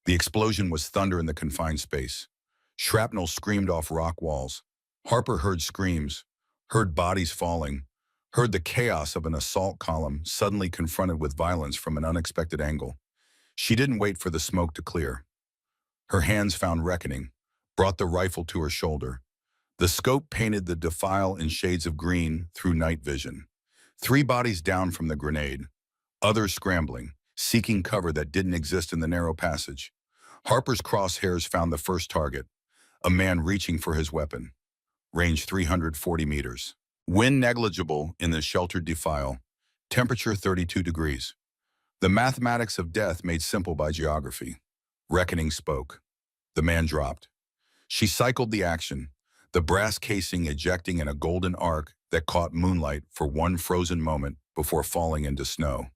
The explosion was thunder in the confined space. Shrapnel screamed off rock walls. Harper heard screams, heard bodies falling, heard the chaos of an assault column suddenly confronted with violence from an unexpected angle. She didn't wait for the smoke to clear. Her hands found reckoning, brought the rifle to her shoulder. The scope painted the defile in shades of green through night vision. 3 bodies down from the grenade, others scrambling, seeking cover that didn't exist in the narrow passage. Harper's crosshairs found the first target, a man reaching for his weapon. Range 340 meters. Wind negligible in the sheltered defile. Temperature 32 degrees. The mathematics of death made simple by geography. Reckoning spoke. The man dropped. She cycled the action, the brass casing ejecting in a golden arc that caught moonlight for one frozen moment before falling into snow.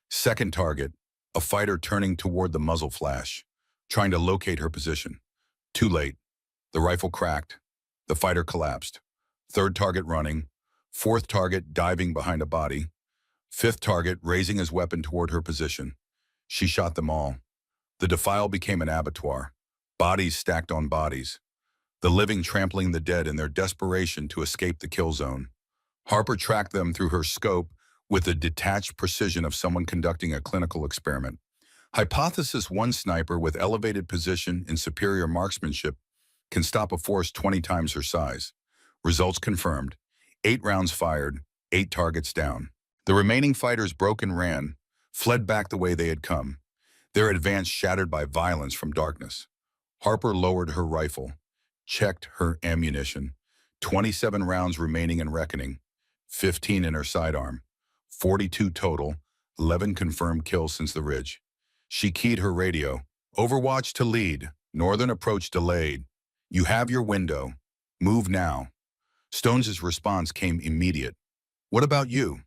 Second target, a fighter turning toward the muzzle flash, trying to locate her position. Too late. The rifle cracked. The fighter collapsed. Third target running. Fourth target diving behind a body. Fifth target raising his weapon toward her position. She shot them all. The defile became an abattoir. Bodies stacked on bodies. The living trampling the dead in their desperation to escape the kill zone. Harper tracked them through her scope with the detached precision of someone conducting a clinical experiment. Hypothesis: one sniper with elevated position and superior marksmanship can stop a force 20 times her size. Results confirmed. 8 rounds fired, 8 targets down. The remaining fighters broke and ran, fled back the way they had come, their advance shattered by violence from darkness. Harper lowered her rifle, checked her ammunition. 27 rounds remaining in reckoning, 15 in her sidearm. 42 total, 11 confirmed kills since the ridge. She keyed her radio. Overwatch to lead, northern approach delayed. You have your window. Move now. Stone's response came immediate. What about you?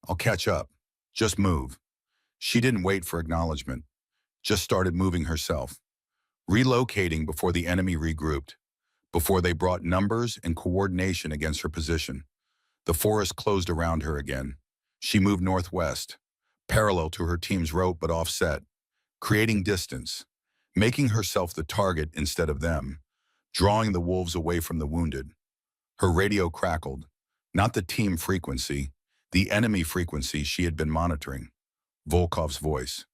I'll catch up. Just move. She didn't wait for acknowledgement, just started moving herself, relocating before the enemy regrouped. before they brought numbers and coordination against her position. The forest closed around her again. She moved northwest, parallel to her team's route but offset, creating distance, making herself the target instead of them, drawing the wolves away from the wounded. Her radio crackled, not the team frequency, the enemy frequency she had been monitoring. Volkov's voice,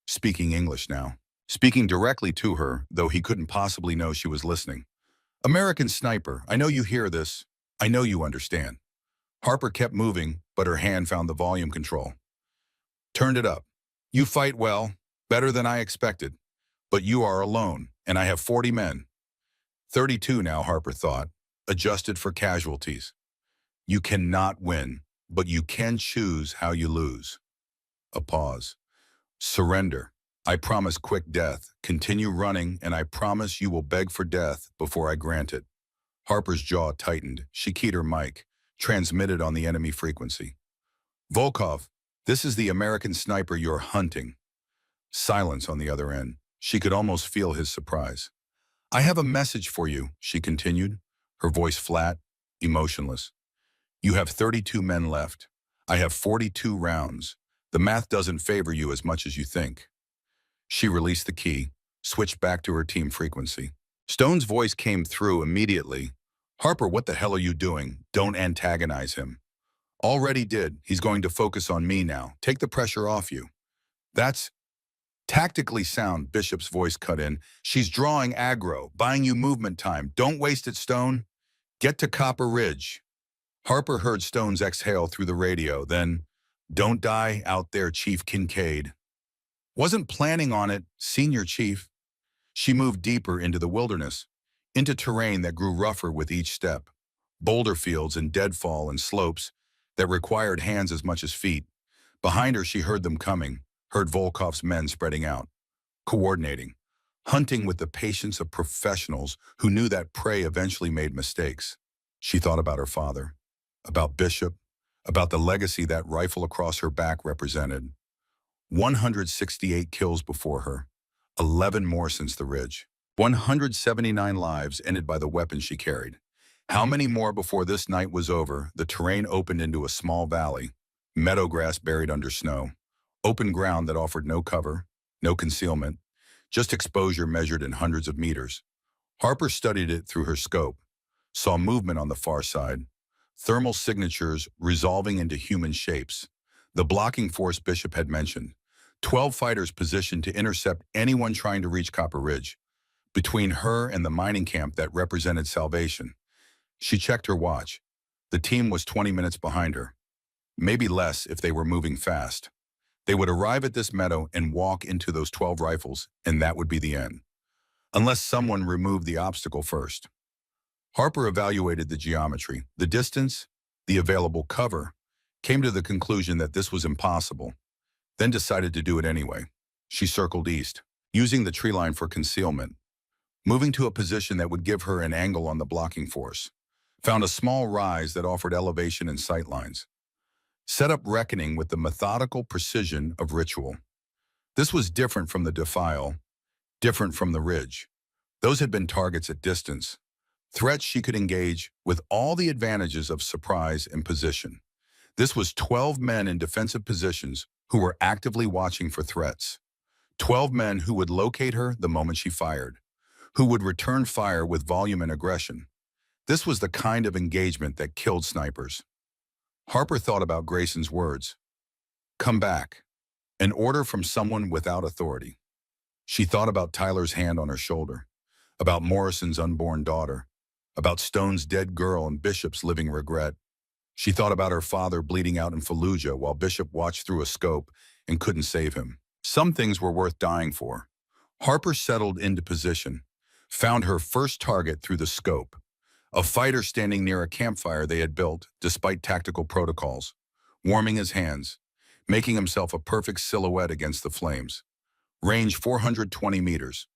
speaking English now, speaking directly to her, though he couldn't possibly know she was listening. American sniper, I know you hear this. I know you understand. Harper kept moving, but her hand found the volume control. Turned it up. You fight well, better than I expected. But you are alone, and I have 40 men. 32 now, Harper thought, adjusted for casualties. You cannot win, but you can choose how you lose. A pause. Surrender. I promise quick death. Continue running, and I promise you will beg for death before I grant it. Harper's jaw tightened. She keyed her mic, transmitted on the enemy frequency. Volkov, this is the American sniper you're hunting. Silence on the other end. She could almost feel his surprise. I have a message for you, she continued, her voice flat, emotionless. You have 32 men left. I have 42 rounds. The math doesn't favor you as much as you think. She released the key, switched back to her team frequency. Stone's voice came through immediately. Harper, what the hell are you doing? Don't antagonize him. Already did. He's going to focus on me now. Take the pressure off you. That's tactically sound, Bishop's voice cut in. She's drawing aggro, buying you movement time. Don't waste it, Stone. Get to Copper Ridge. Harper heard Stone's exhale through the radio, then, don't die out there, Chief Kincaid. Wasn't planning on it, Senior Chief. She moved deeper into the wilderness, into terrain that grew rougher with each step. Boulder fields and deadfall and slopes that required hands as much as feet. Behind her, she heard them coming, heard Volkov's men spreading out, coordinating, hunting with the patience of professionals who knew that prey eventually made mistakes. She thought about her father, about Bishop, about the legacy that rifle across her back represented. 168 kills before her, 11 more since the ridge. 179 lives ended by the weapon she carried. How many more before this night was over? The terrain opened into a small valley, meadow grass buried under snow, open ground that offered no cover, no concealment, just exposure measured in hundreds of meters. Harper studied it through her scope, saw movement on the far side, thermal signatures resolving into human shapes, the blocking force Bishop had mentioned, 12 fighters positioned to intercept anyone trying to reach Copper Ridge, between her and the mining camp that represented salvation. She checked her watch. The team was 20 minutes behind her. Maybe less if they were moving fast. They would arrive at this meadow and walk into those 12 rifles, and that would be the end. Unless someone removed the obstacle first. Harper evaluated the geometry, the distance, the available cover, came to the conclusion that this was impossible, then decided to do it anyway. She circled east, using the tree line for concealment, moving to a position that would give her an angle on the blocking force, found a small rise that offered elevation and sightlines, set up reckoning with the methodical precision of ritual. This was different from the defile, different from the ridge. Those had been targets at distance, threats she could engage with all the advantages of surprise and position. This was 12 men in defensive positions who were actively watching for threats. 12 men who would locate her the moment she fired, who would return fire with volume and aggression. This was the kind of engagement that killed snipers. Harper thought about Grayson's words. Come back. An order from someone without authority. She thought about Tyler's hand on her shoulder, about Morrison's unborn daughter, about Stone's dead girl and Bishop's living regret. She thought about her father bleeding out in Fallujah while Bishop watched through a scope and couldn't save him. Some things were worth dying for. Harper settled into position, found her first target through the scope, a fighter standing near a campfire they had built despite tactical protocols, warming his hands, making himself a perfect silhouette against the flames. Range 420 meters.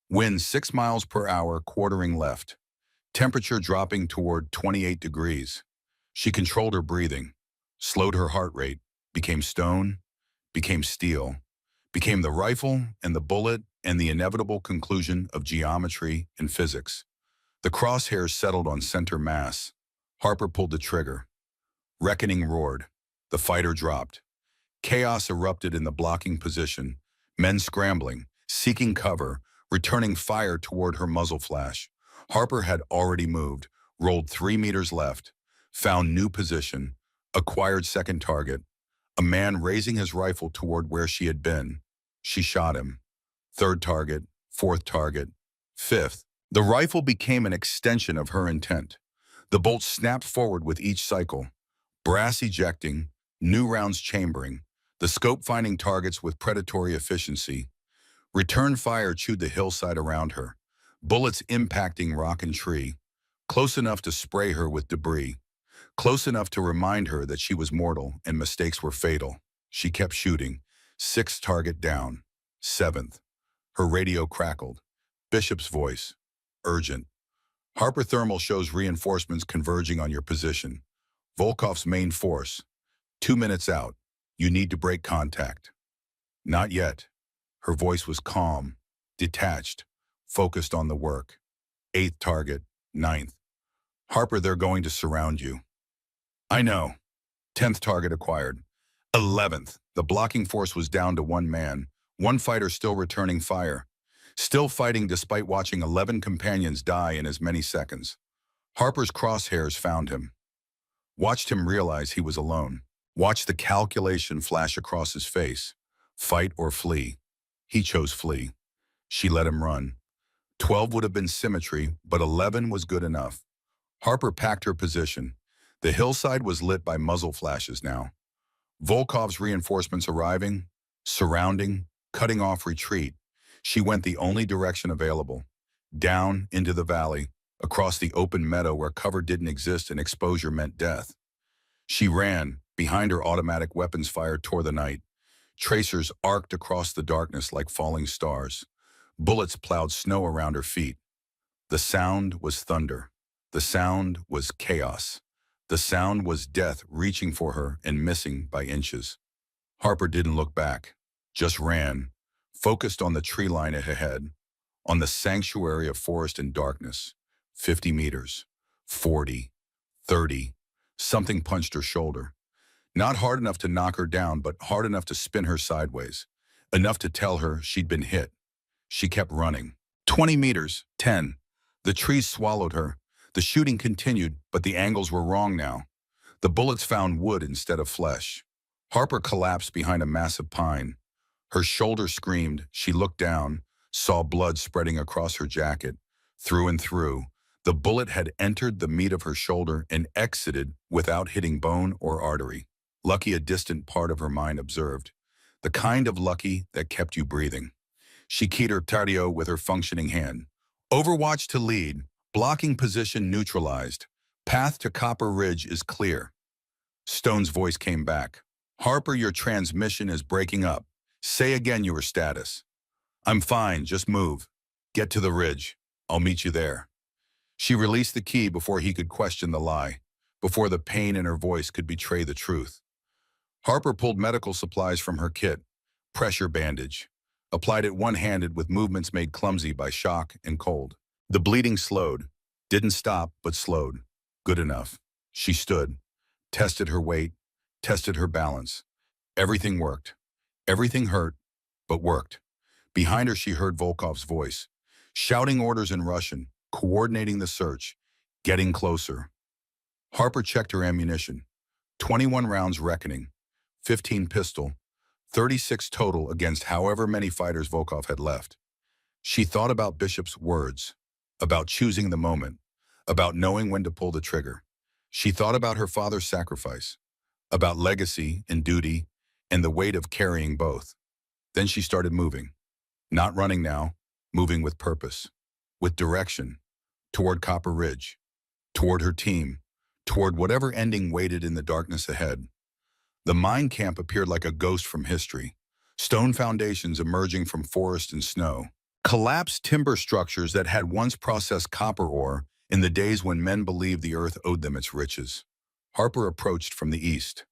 Wind 6 miles per hour, quartering left. Temperature dropping toward 28 degrees. She controlled her breathing, slowed her heart rate, became stone, became steel, became the rifle and the bullet and the inevitable conclusion of geometry and physics. The crosshairs settled on center mass. Harper pulled the trigger. Reckoning roared. The fighter dropped. Chaos erupted in the blocking position, men scrambling, seeking cover, returning fire toward her muzzle flash. Harper had already moved, rolled 3 meters left, found new position, acquired second target, a man raising his rifle toward where she had been. She shot him. Third target, fourth target, fifth. The rifle became an extension of her intent. The bolts snapped forward with each cycle, brass ejecting, new rounds chambering, the scope finding targets with predatory efficiency. Return fire chewed the hillside around her, bullets impacting rock and tree, close enough to spray her with debris, close enough to remind her that she was mortal and mistakes were fatal. She kept shooting. Sixth target down. Seventh. Her radio crackled. Bishop's voice. Urgent. Harper Thermal shows reinforcements converging on your position. Volkov's main force. 2 minutes out. You need to break contact. Not yet. Her voice was calm, detached, focused on the work. Eighth target. Ninth. Harper, they're going to surround you. I know. 10th target acquired. 11th. The blocking force was down to one man. One fighter still returning fire. Still fighting despite watching 11 companions die in as many seconds. Harper's crosshairs found him. Watched him realize he was alone. Watched the calculation flash across his face. Fight or flee. He chose flee. She let him run. 12 would have been symmetry, but 11 was good enough. Harper packed her position. The hillside was lit by muzzle flashes now. Volkov's reinforcements arriving, surrounding, cutting off retreat. She went the only direction available. Down into the valley, across the open meadow where cover didn't exist and exposure meant death. She ran. Behind her, automatic weapons fire tore the night. Tracers arced across the darkness like falling stars. Bullets plowed snow around her feet. The sound was thunder. The sound was chaos. The sound was death reaching for her and missing by inches. Harper didn't look back, just ran, focused on the tree line ahead, on the sanctuary of forest and darkness. 50 meters, 40, 30. Something punched her shoulder. Not hard enough to knock her down, but hard enough to spin her sideways. Enough to tell her she'd been hit. She kept running. 20 meters, 10. The trees swallowed her. The shooting continued, but the angles were wrong now. The bullets found wood instead of flesh. Harper collapsed behind a massive pine. Her shoulder screamed. She looked down, saw blood spreading across her jacket. Through and through, the bullet had entered the meat of her shoulder and exited without hitting bone or artery. Lucky, a distant part of her mind observed. The kind of lucky that kept you breathing. She keyed her tardio with her functioning hand. Overwatch to lead. Blocking position neutralized. Path to Copper Ridge is clear. Stone's voice came back. Harper, your transmission is breaking up. Say again your status. I'm fine, just move. Get to the ridge. I'll meet you there. She released the key before he could question the lie, before the pain in her voice could betray the truth. Harper pulled medical supplies from her kit. Pressure bandage. Applied it one-handed with movements made clumsy by shock and cold. The bleeding slowed. Didn't stop, but slowed. Good enough. She stood, tested her weight, tested her balance. Everything worked. Everything hurt, but worked. Behind her, she heard Volkov's voice, shouting orders in Russian, coordinating the search, getting closer. Harper checked her ammunition. 21 rounds reckoning, 15 pistol, 36 total against however many fighters Volkov had left. She thought about Bishop's words, about choosing the moment, about knowing when to pull the trigger. She thought about her father's sacrifice, about legacy and duty and the weight of carrying both. Then she started moving. Not running now, moving with purpose, with direction, toward Copper Ridge, toward her team, toward whatever ending waited in the darkness ahead. The mine camp appeared like a ghost from history, stone foundations emerging from forest and snow, collapsed timber structures that had once processed copper ore in the days when men believed the earth owed them its riches. Harper approached from the east,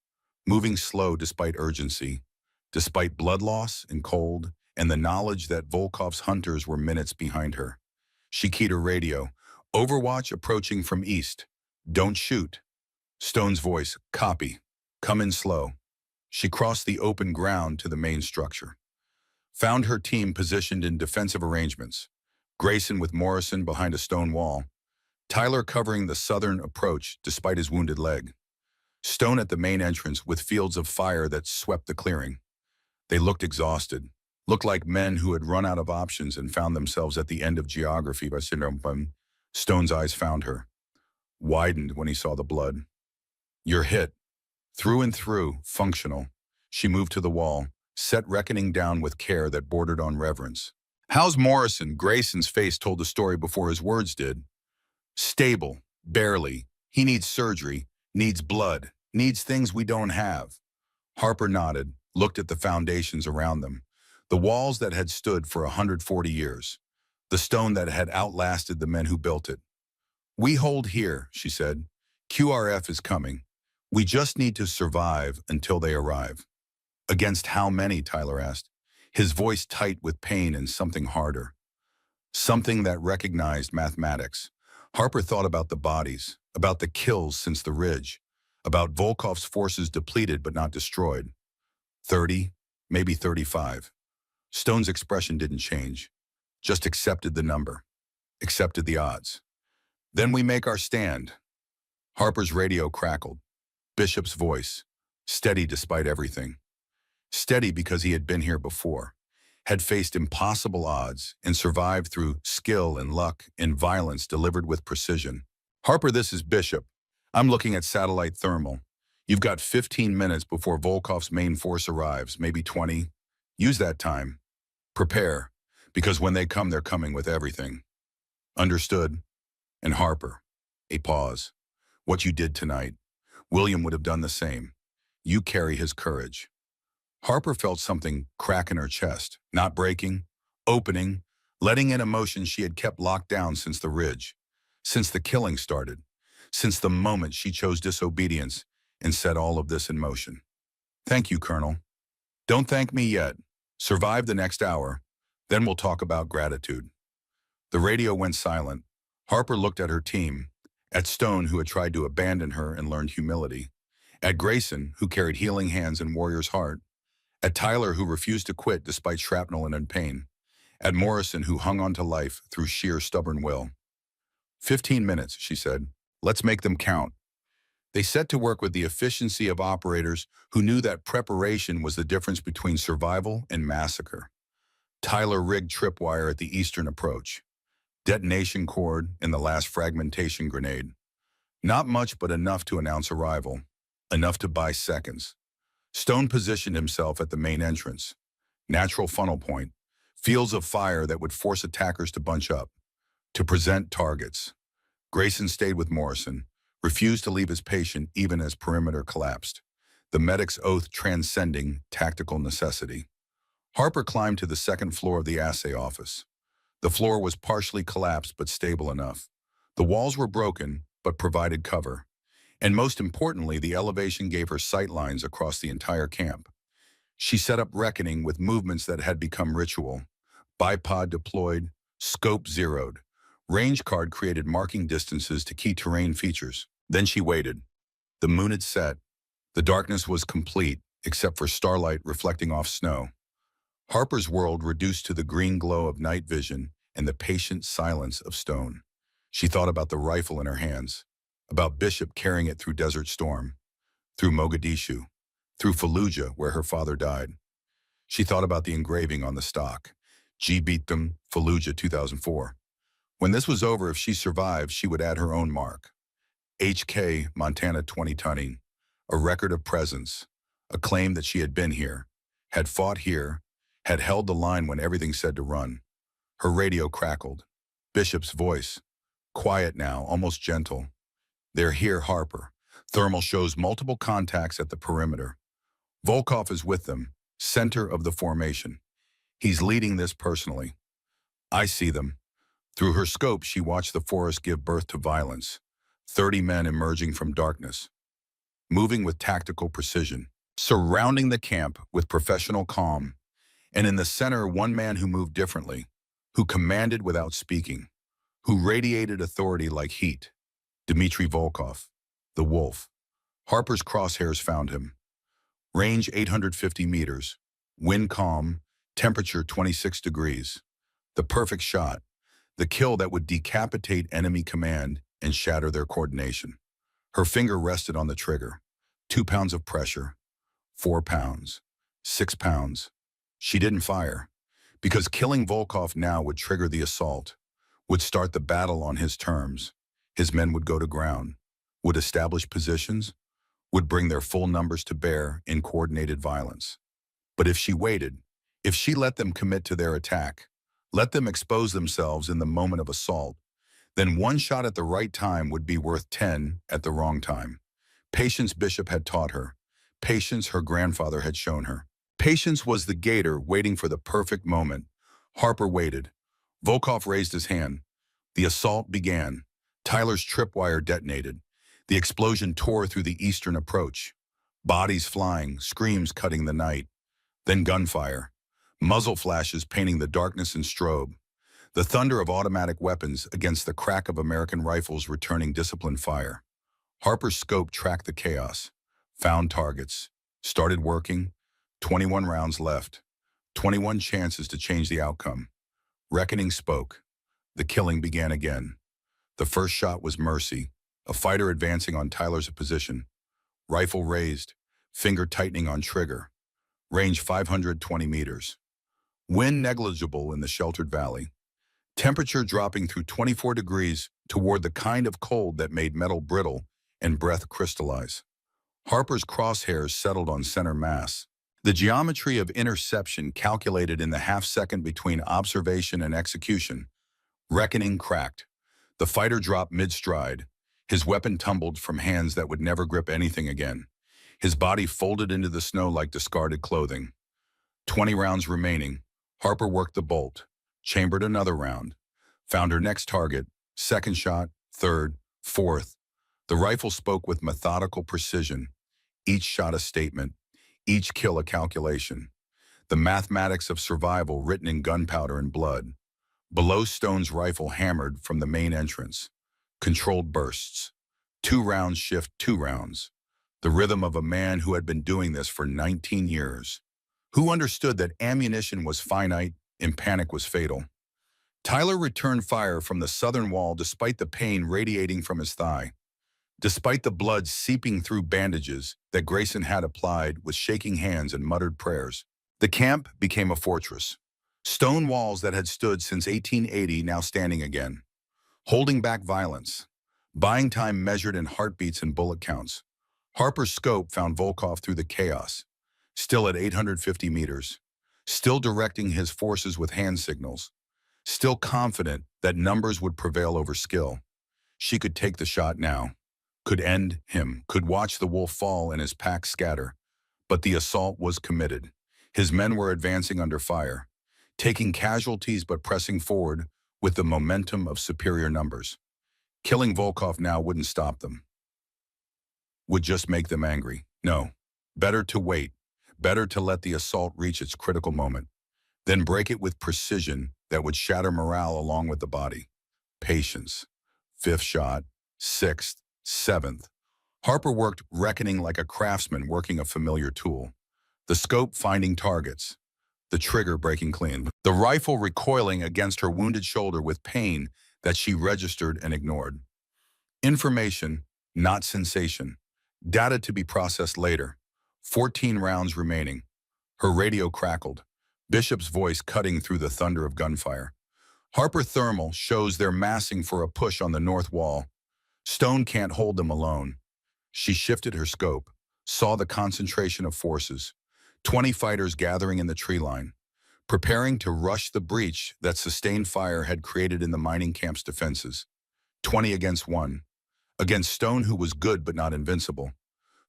moving slow despite urgency, despite blood loss and cold, and the knowledge that Volkov's hunters were minutes behind her. She keyed her radio. Overwatch approaching from east. Don't shoot. Stone's voice, copy. Come in slow. She crossed the open ground to the main structure. Found her team positioned in defensive arrangements. Grayson with Morrison behind a stone wall. Tyler covering the southern approach despite his wounded leg. Stone at the main entrance with fields of fire that swept the clearing. They looked exhausted, looked like men who had run out of options and found themselves at the end of geography. Stone's eyes found her, widened when he saw the blood. You're hit. Through and through, functional. She moved to the wall, set reckoning down with care that bordered on reverence. How's Morrison? Grayson's face told the story before his words did. Stable, barely. He needs surgery, needs blood, needs things we don't have. Harper nodded, looked at the foundations around them, the walls that had stood for 140 years, the stone that had outlasted the men who built it. We hold here, she said. QRF is coming. We just need to survive until they arrive. Against how many? Tyler asked, his voice tight with pain and something harder. Something that recognized mathematics. Harper thought about the bodies, about the kills since the ridge, about Volkov's forces depleted but not destroyed. 30, maybe 35. Stone's expression didn't change, just accepted the number, accepted the odds. Then we make our stand. Harper's radio crackled. Bishop's voice, steady despite everything. Steady because he had been here before, had faced impossible odds and survived through skill and luck and violence delivered with precision. Harper, this is Bishop. I'm looking at satellite thermal. You've got 15 minutes before Volkov's main force arrives, maybe 20. Use that time. Prepare, because when they come, they're coming with everything. Understood? And Harper, a pause. What you did tonight, William would have done the same. You carry his courage. Harper felt something crack in her chest, not breaking, opening, letting in emotions she had kept locked down since the ridge, since the killing started, since the moment she chose disobedience and set all of this in motion. Thank you, Colonel. Don't thank me yet. Survive the next hour, then we'll talk about gratitude. The radio went silent. Harper looked at her team, at Stone, who had tried to abandon her and learned humility, at Grayson, who carried healing hands and warrior's heart, at Tyler, who refused to quit despite shrapnel and in pain, at Morrison, who hung on to life through sheer stubborn will. 15 minutes, she said. Let's make them count. They set to work with the efficiency of operators who knew that preparation was the difference between survival and massacre. Tyler rigged tripwire at the eastern approach. Detonation cord and the last fragmentation grenade. Not much, but enough to announce arrival. Enough to buy seconds. Stone positioned himself at the main entrance. Natural funnel point. Fields of fire that would force attackers to bunch up. To present targets. Grayson stayed with Morrison, refused to leave his patient even as perimeter collapsed. The medic's oath transcending tactical necessity. Harper climbed to the second floor of the assay office. The floor was partially collapsed but stable enough. The walls were broken but provided cover. And most importantly, the elevation gave her sight lines across the entire camp. She set up reckoning with movements that had become ritual. Bipod deployed, scope zeroed. Range card created marking distances to key terrain features. Then she waited. The moon had set. The darkness was complete, except for starlight reflecting off snow. Harper's world reduced to the green glow of night vision and the patient silence of Stone. She thought about the rifle in her hands, about Bishop carrying it through Desert Storm, through Mogadishu, through Fallujah, where her father died. She thought about the engraving on the stock. G beat them, Fallujah 2004. When this was over, if she survived, she would add her own mark. HK, Montana 20 tonning, a record of presence, a claim that she had been here, had fought here, had held the line when everything said to run. Her radio crackled. Bishop's voice, quiet now, almost gentle. They're here, Harper. Thermal shows multiple contacts at the perimeter. Volkov is with them, center of the formation. He's leading this personally. I see them. Through her scope, she watched the forest give birth to violence. 30 men emerging from darkness, moving with tactical precision, surrounding the camp with professional calm. And in the center, one man who moved differently, who commanded without speaking. who radiated authority like heat. Dmitry Volkov, the Wolf. Harper's crosshairs found him. Range 850 meters. Wind calm. Temperature 26 degrees. The perfect shot. The kill that would decapitate enemy command and shatter their coordination. Her finger rested on the trigger. 2 pounds of pressure. 4 pounds. 6 pounds. She didn't fire. Because killing Volkov now would trigger the assault, would start the battle on his terms. His men would go to ground, would establish positions, would bring their full numbers to bear in coordinated violence. But if she waited, if she let them commit to their attack, let them expose themselves in the moment of assault, then one shot at the right time would be worth 10 at the wrong time. Patience Bishop had taught her. Patience her grandfather had shown her. Patience was the gator waiting for the perfect moment. Harper waited. Volkov raised his hand. The assault began. Tyler's tripwire detonated. The explosion tore through the eastern approach. Bodies flying, screams cutting the night. Then gunfire. Muzzle flashes painting the darkness in strobe. The thunder of automatic weapons against the crack of American rifles returning disciplined fire. Harper's scope tracked the chaos. Found targets. Started working. 21 rounds left. 21 chances to change the outcome. Reckoning spoke. The killing began again. The first shot was Mercy, a fighter advancing on Tyler's position. Rifle raised, finger tightening on trigger. Range 520 meters. Wind negligible in the sheltered valley. Temperature dropping through 24 degrees toward the kind of cold that made metal brittle and breath crystallize. Harper's crosshairs settled on center mass. The geometry of interception calculated in the half-second between observation and execution. Reckoning cracked. The fighter dropped mid-stride. His weapon tumbled from hands that would never grip anything again. His body folded into the snow like discarded clothing. 20 rounds remaining. Harper worked the bolt, chambered another round, found her next target, second shot, third, fourth. The rifle spoke with methodical precision. Each shot a statement. Each kill a calculation. The mathematics of survival written in gunpowder and blood. Below, Stone's rifle hammered from the main entrance. Controlled bursts. 2 rounds shift 2 rounds. The rhythm of a man who had been doing this for 19 years. Who understood that ammunition was finite and panic was fatal. Tyler returned fire from the southern wall despite the pain radiating from his thigh. Despite the blood seeping through bandages that Grayson had applied with shaking hands and muttered prayers. The camp became a fortress. Stone walls that had stood since 1880 now standing again. Holding back violence. Buying time measured in heartbeats and bullet counts. Harper's scope found Volkov through the chaos. Still at 850 meters. Still directing his forces with hand signals. Still confident that numbers would prevail over skill. She could take the shot now. Could end him, could watch the wolf fall and his pack scatter. But the assault was committed. His men were advancing under fire, taking casualties but pressing forward with the momentum of superior numbers. Killing Volkov now wouldn't stop them. Would just make them angry. No. Better to wait. Better to let the assault reach its critical moment. Then break it with precision that would shatter morale along with the body. Patience. 5th shot. 6th. 7th. Harper worked reckoning like a craftsman working a familiar tool. The scope finding targets. The trigger breaking clean. The rifle recoiling against her wounded shoulder with pain that she registered and ignored. Information, not sensation. Data to be processed later. 14 rounds remaining. Her radio crackled. Bishop's voice cutting through the thunder of gunfire. Harper thermal shows they're massing for a push on the north wall. Stone can't hold them alone. She shifted her scope, saw the concentration of forces. 20 fighters gathering in the tree line, preparing to rush the breach that sustained fire had created in the mining camp's defenses. 20 against 1. Against Stone, who was good but not invincible,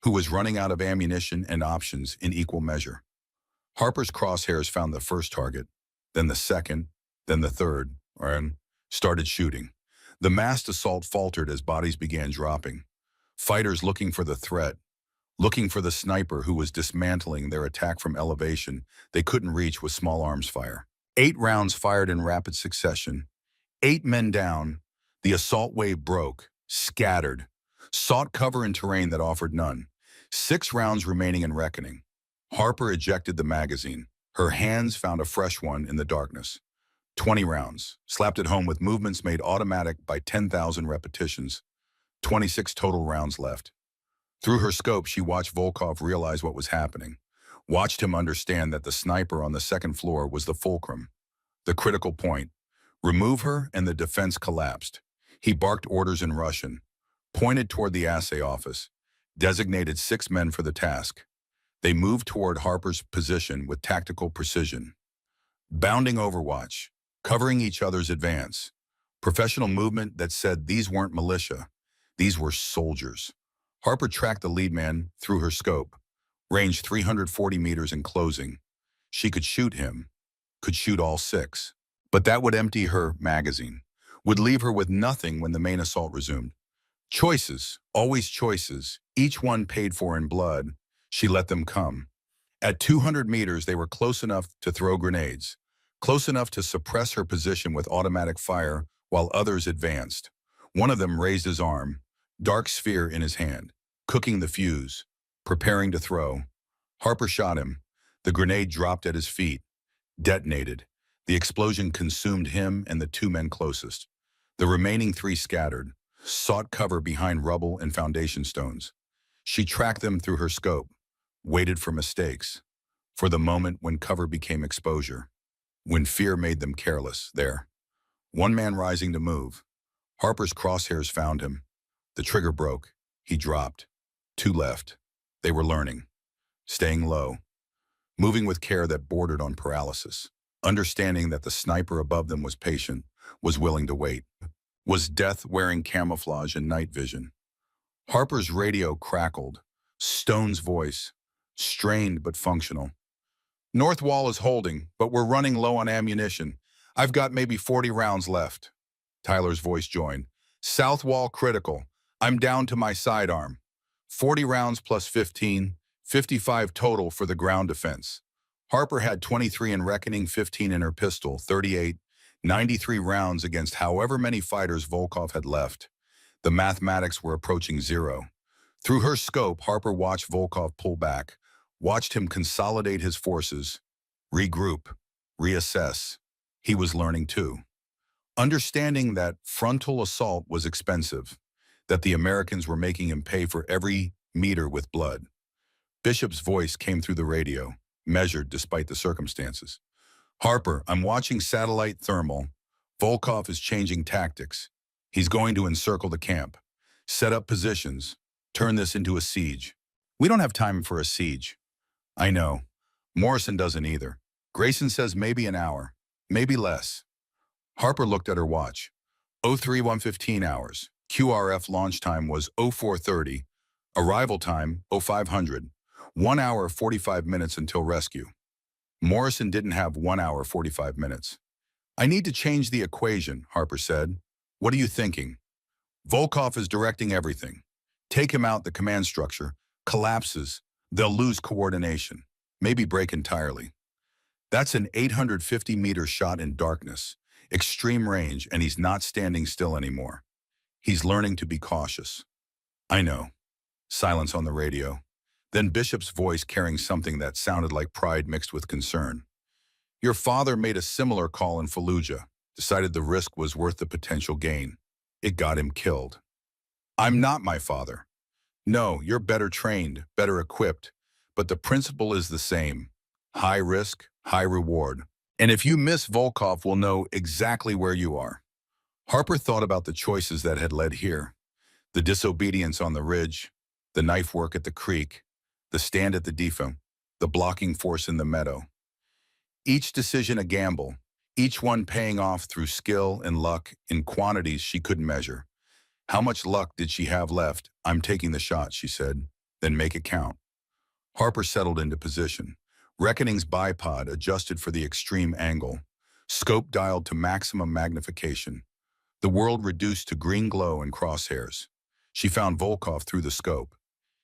who was running out of ammunition and options in equal measure. Harper's crosshairs found the first target, then the second, then the third, and started shooting. The massed assault faltered as bodies began dropping. Fighters looking for the threat, looking for the sniper who was dismantling their attack from elevation they couldn't reach with small arms fire. 8 rounds fired in rapid succession. 8 men down, The assault wave broke, scattered, sought cover in terrain that offered none. 6 rounds remaining in reckoning. Harper ejected the magazine. Her hands found a fresh one in the darkness. 20 rounds, slapped it home with movements made automatic by 10,000 repetitions. 26 total rounds left. Through her scope, she watched Volkov realize what was happening. Watched him understand that the sniper on the second floor was the fulcrum, the critical point. Remove her and the defense collapsed. He barked orders in Russian, pointed toward the assay office, designated 6 men for the task. They moved toward Harper's position with tactical precision. Bounding overwatch, covering each other's advance. Professional movement that said these weren't militia, these were soldiers. Harper tracked the lead man through her scope, range 340 meters in closing. She could shoot him, could shoot all 6. But that would empty her magazine, would leave her with nothing when the main assault resumed. Choices, always choices, each one paid for in blood. She let them come. At 200 meters, they were close enough to throw grenades, close enough to suppress her position with automatic fire while others advanced. One of them raised his arm, dark sphere in his hand, cooking the fuse, preparing to throw. Harper shot him. The grenade dropped at his feet, detonated. The explosion consumed him and the 2 men closest. The remaining 3 scattered, sought cover behind rubble and foundation stones. She tracked them through her scope, waited for mistakes, for the moment when cover became exposure, when fear made them careless. There, 1 man rising to move. Harper's crosshairs found him. The trigger broke. He dropped. 2 left. They were learning, staying low, moving with care that bordered on paralysis, understanding that the sniper above them was patient, was willing to wait, was death wearing camouflage and night vision. Harper's radio crackled, Stone's voice, strained but functional. North wall is holding, but we're running low on ammunition. I've got maybe 40 rounds left. Tyler's voice joined. South wall critical. I'm down to my sidearm. 40 rounds plus 15, 55 total for the ground defense. Harper had 23 in reckoning, 15 in her pistol, 38, 93 rounds against however many fighters Volkov had left. The mathematics were approaching 0. Through her scope, Harper watched Volkov pull back, watched him consolidate his forces, regroup, reassess. He was learning too. Understanding that frontal assault was expensive, that the Americans were making him pay for every meter with blood. Bishop's voice came through the radio, measured despite the circumstances. Harper, I'm watching satellite thermal. Volkov is changing tactics. He's going to encircle the camp, set up positions, turn this into a siege. We don't have time for a siege. I know. Morrison doesn't either. Grayson says maybe an hour, maybe less. Harper looked at her watch. 03:115 hours. QRF launch time was 04:30. Arrival time 0500. 1 hour 45 minutes until rescue. Morrison didn't have 1 hour 45 minutes. I need to change the equation, Harper said. What are you thinking? Volkov is directing everything. Take him out, the command structure collapses. They'll lose coordination, maybe break entirely. That's an 850-meter shot in darkness, extreme range, and he's not standing still anymore. He's learning to be cautious. I know. Silence on the radio. Then Bishop's voice carrying something that sounded like pride mixed with concern. Your father made a similar call in Fallujah, decided the risk was worth the potential gain. It got him killed. I'm not my father. No, you're better trained, better equipped, but the principle is the same. High risk, high reward. And if you miss, Volkov will know exactly where you are. Harper thought about the choices that had led here. The disobedience on the ridge, the knife work at the creek, the stand at the depot, the blocking force in the meadow. Each decision a gamble, each one paying off through skill and luck in quantities she couldn't measure. How much luck did she have left? I'm taking the shot, she said. Then make it count. Harper settled into position. Reckoning's bipod adjusted for the extreme angle. Scope dialed to maximum magnification. The world reduced to green glow and crosshairs. She found Volkov through the scope.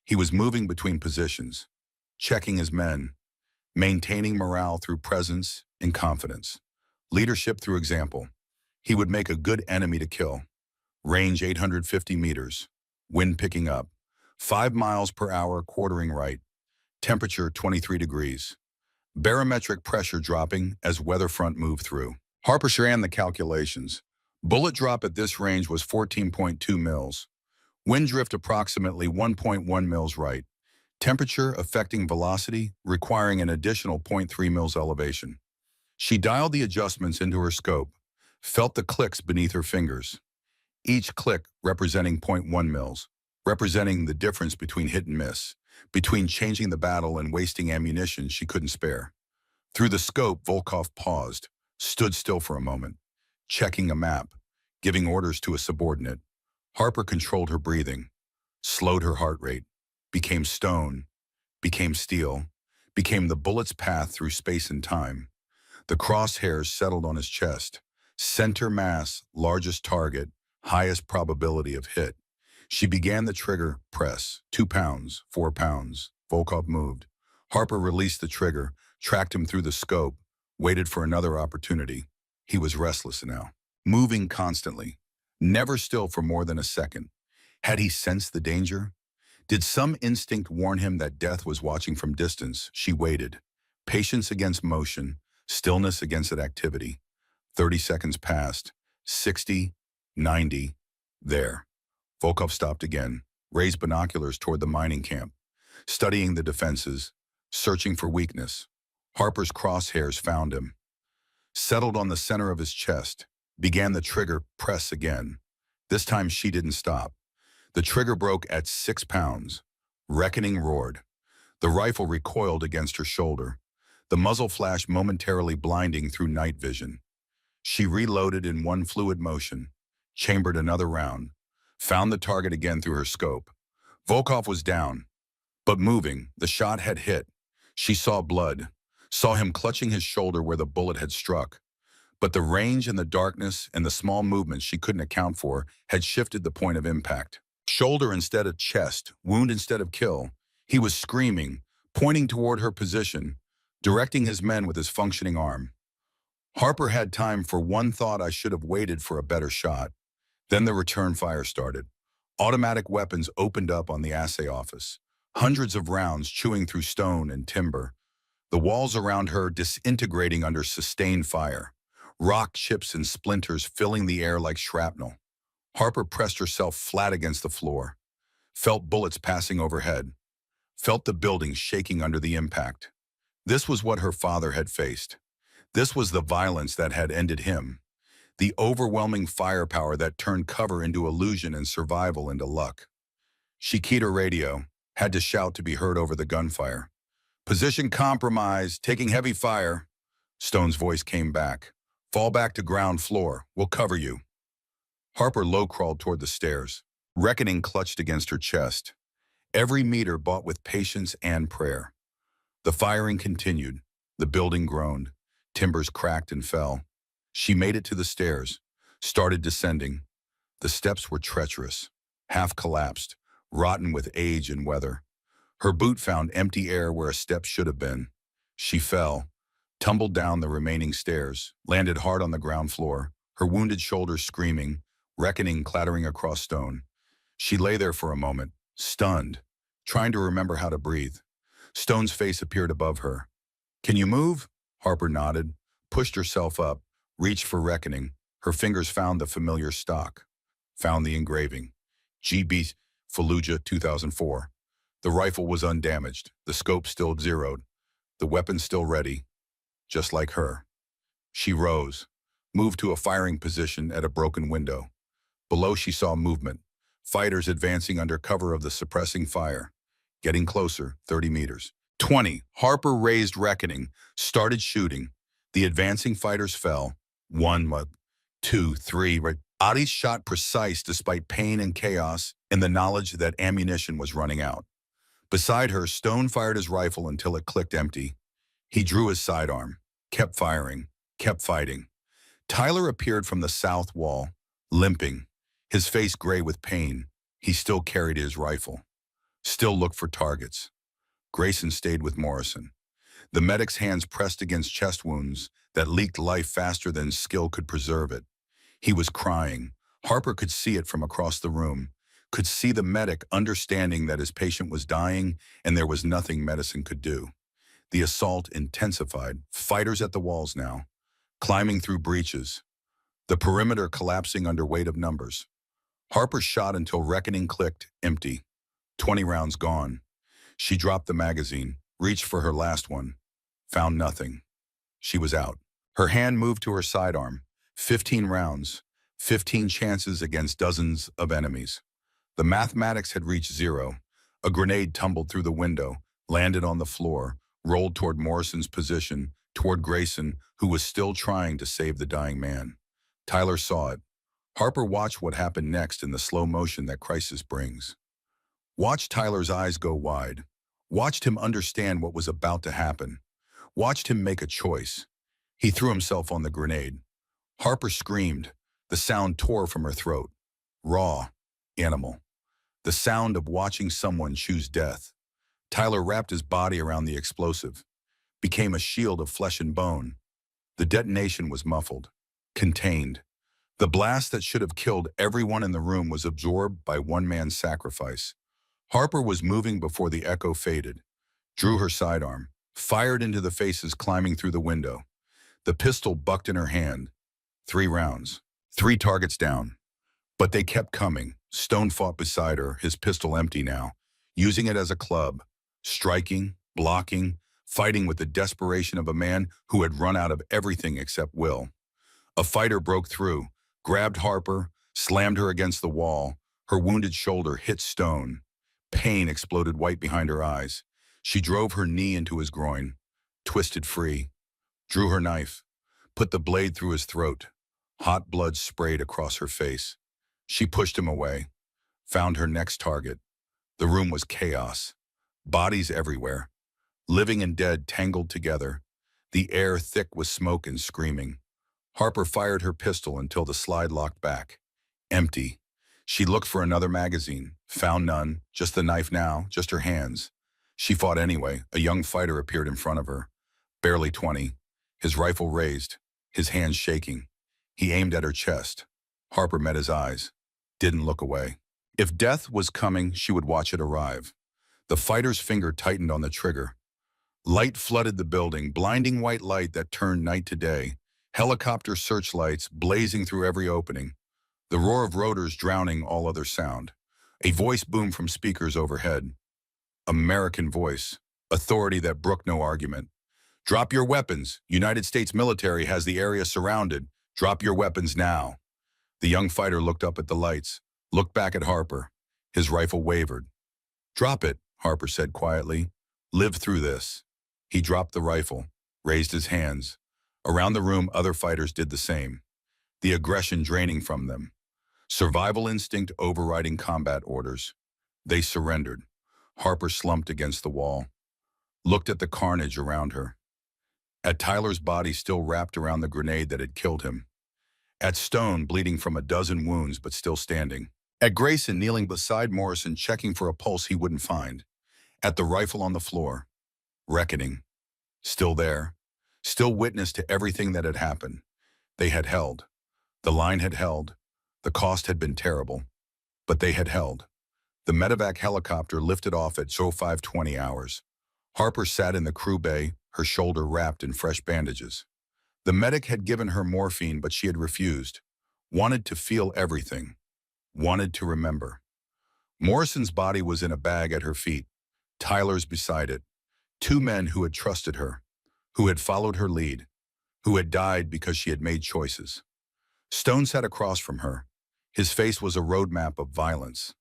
He was moving between positions, checking his men, maintaining morale through presence and confidence, leadership through example. He would make a good enemy to kill. Range 850 meters. Wind picking up. 5 miles per hour, quartering right. Temperature 23 degrees. Barometric pressure dropping as weather front moved through. Harper ran the calculations. Bullet drop at this range was 14.2 mils. Wind drift approximately 1.1 mils right. Temperature affecting velocity, requiring an additional zero point 0.3 mils elevation. She dialed the adjustments into her scope, felt the clicks beneath her fingers. Each click representing zero point 0.1 mils, representing the difference between hit and miss, between changing the battle and wasting ammunition she couldn't spare. Through the scope, Volkov paused, stood still for a moment, checking a map, giving orders to a subordinate. Harper controlled her breathing, slowed her heart rate, became stone, became steel, became the bullet's path through space and time. The crosshairs settled on his chest. Center mass, largest target, highest probability of hit. She began the trigger press. 2 pounds, 4 pounds. Volkov moved. Harper released the trigger, tracked him through the scope, waited for another opportunity. He was restless now, moving constantly, never still for more than a second. Had he sensed the danger? Did some instinct warn him that death was watching from distance? She waited. Patience against motion, stillness against activity. 30 seconds passed. 60, 90. There. Volkov stopped again, raised binoculars toward the mining camp, studying the defenses, searching for weakness. Harper's crosshairs found him. Settled on the center of his chest, began the trigger press again. This time she didn't stop. The trigger broke at 6 pounds. Reckoning roared. The rifle recoiled against her shoulder. The muzzle flashed momentarily blinding through night vision. She reloaded in one fluid motion, chambered another round, found the target again through her scope. Volkov was down, but moving. The shot had hit. She saw blood, saw him clutching his shoulder where the bullet had struck. But the range and the darkness and the small movements she couldn't account for had shifted the point of impact. Shoulder instead of chest, wound instead of kill. He was screaming, pointing toward her position, directing his men with his functioning arm. Harper had time for one thought: I should have waited for a better shot. Then the return fire started. Automatic weapons opened up on the assay office. Hundreds of rounds chewing through stone and timber. The walls around her disintegrating under sustained fire. Rock chips and splinters filling the air like shrapnel. Harper pressed herself flat against the floor. Felt bullets passing overhead. Felt the building shaking under the impact. This was what her father had faced. This was the violence that had ended him. The overwhelming firepower that turned cover into illusion and survival into luck. She keyed her radio, had to shout to be heard over the gunfire. Position compromised, taking heavy fire. Stone's voice came back. Fall back to ground floor, we'll cover you. Harper low-crawled toward the stairs. Reckoning clutched against her chest. Every meter bought with patience and prayer. The firing continued. The building groaned. Timbers cracked and fell. She made it to the stairs, started descending. The steps were treacherous, half collapsed, rotten with age and weather. Her boot found empty air where a step should have been. She fell, tumbled down the remaining stairs, landed hard on the ground floor, her wounded shoulder screaming, reckoning clattering across stone. She lay there for a moment, stunned, trying to remember how to breathe. Stone's face appeared above her. Can you move? Harper nodded, pushed herself up, reached for reckoning. Her fingers found the familiar stock, found the engraving. GB Fallujah 2004. The rifle was undamaged, the scope still zeroed, the weapon still ready, just like her. She rose, moved to a firing position at a broken window. Below she saw movement, fighters advancing under cover of the suppressing fire, getting closer, 30 meters. 20. Harper raised reckoning, started shooting. The advancing fighters fell. 1, 2, 3. Adi's shot precise despite pain and chaos and the knowledge that ammunition was running out. Beside her, Stone fired his rifle until it clicked empty. He drew his sidearm, kept firing, kept fighting. Tyler appeared from the south wall, limping, his face gray with pain. He still carried his rifle, still looked for targets. Grayson stayed with Morrison. The medic's hands pressed against chest wounds that leaked life faster than skill could preserve it. He was crying, Harper could see it from across the room, could see the medic understanding that his patient was dying and there was nothing medicine could do. The assault intensified, fighters at the walls now, climbing through breaches, the perimeter collapsing under weight of numbers. Harper shot until reckoning clicked, empty. 20 rounds gone. She dropped the magazine, reached for her last one, found nothing. She was out. Her hand moved to her sidearm. 15 rounds, 15 chances against dozens of enemies. The mathematics had reached zero. A grenade tumbled through the window, landed on the floor, rolled toward Morrison's position, toward Grayson, who was still trying to save the dying man. Tyler saw it. Harper watched what happened next in the slow motion that crisis brings. Watched Tyler's eyes go wide. Watched him understand what was about to happen. Watched him make a choice. He threw himself on the grenade. Harper screamed. The sound tore from her throat. Raw. Animal. The sound of watching someone choose death. Tyler wrapped his body around the explosive. Became a shield of flesh and bone. The detonation was muffled. Contained. The blast that should have killed everyone in the room was absorbed by one man's sacrifice. Harper was moving before the echo faded. Drew her sidearm. Fired into the faces climbing through the window. The pistol bucked in her hand. 3 rounds. 3 targets down. But they kept coming. Stone fought beside her, his pistol empty now, using it as a club, striking, blocking, fighting with the desperation of a man who had run out of everything except will. A fighter broke through, grabbed Harper, slammed her against the wall. Her wounded shoulder hit Stone. Pain exploded white behind her eyes. She drove her knee into his groin, twisted free, drew her knife, put the blade through his throat. Hot blood sprayed across her face. She pushed him away, found her next target. The room was chaos. Bodies everywhere. Living and dead tangled together. The air thick with smoke and screaming. Harper fired her pistol until the slide locked back. Empty. She looked for another magazine, found none, just the knife now, just her hands. She fought anyway. A young fighter appeared in front of her. Barely 20. His rifle raised, his hands shaking. He aimed at her chest. Harper met his eyes. Didn't look away. If death was coming, she would watch it arrive. The fighter's finger tightened on the trigger. Light flooded the building, blinding white light that turned night to day. Helicopter searchlights blazing through every opening. The roar of rotors drowning all other sound. A voice boomed from speakers overhead. American voice. Authority that brooked no argument. Drop your weapons. United States military has the area surrounded. Drop your weapons now. The young fighter looked up at the lights, looked back at Harper. His rifle wavered. Drop it, Harper said quietly. Live through this. He dropped the rifle, raised his hands. Around the room, other fighters did the same. The aggression draining from them. Survival instinct overriding combat orders. They surrendered. Harper slumped against the wall, looked at the carnage around her. At Tyler's body still wrapped around the grenade that had killed him. At Stone, bleeding from a dozen wounds but still standing. At Grayson, kneeling beside Morrison, checking for a pulse he wouldn't find. At the rifle on the floor. Reckoning. Still there. Still witness to everything that had happened. They had held. The line had held. The cost had been terrible. But they had held. The medevac helicopter lifted off at 05:20 hours. Harper sat in the crew bay, her shoulder wrapped in fresh bandages. The medic had given her morphine, but she had refused. Wanted to feel everything. Wanted to remember. Morrison's body was in a bag at her feet. Tyler's beside it. 2 men who had trusted her, who had followed her lead, who had died because she had made choices. Stone sat across from her. His face was a roadmap of violence,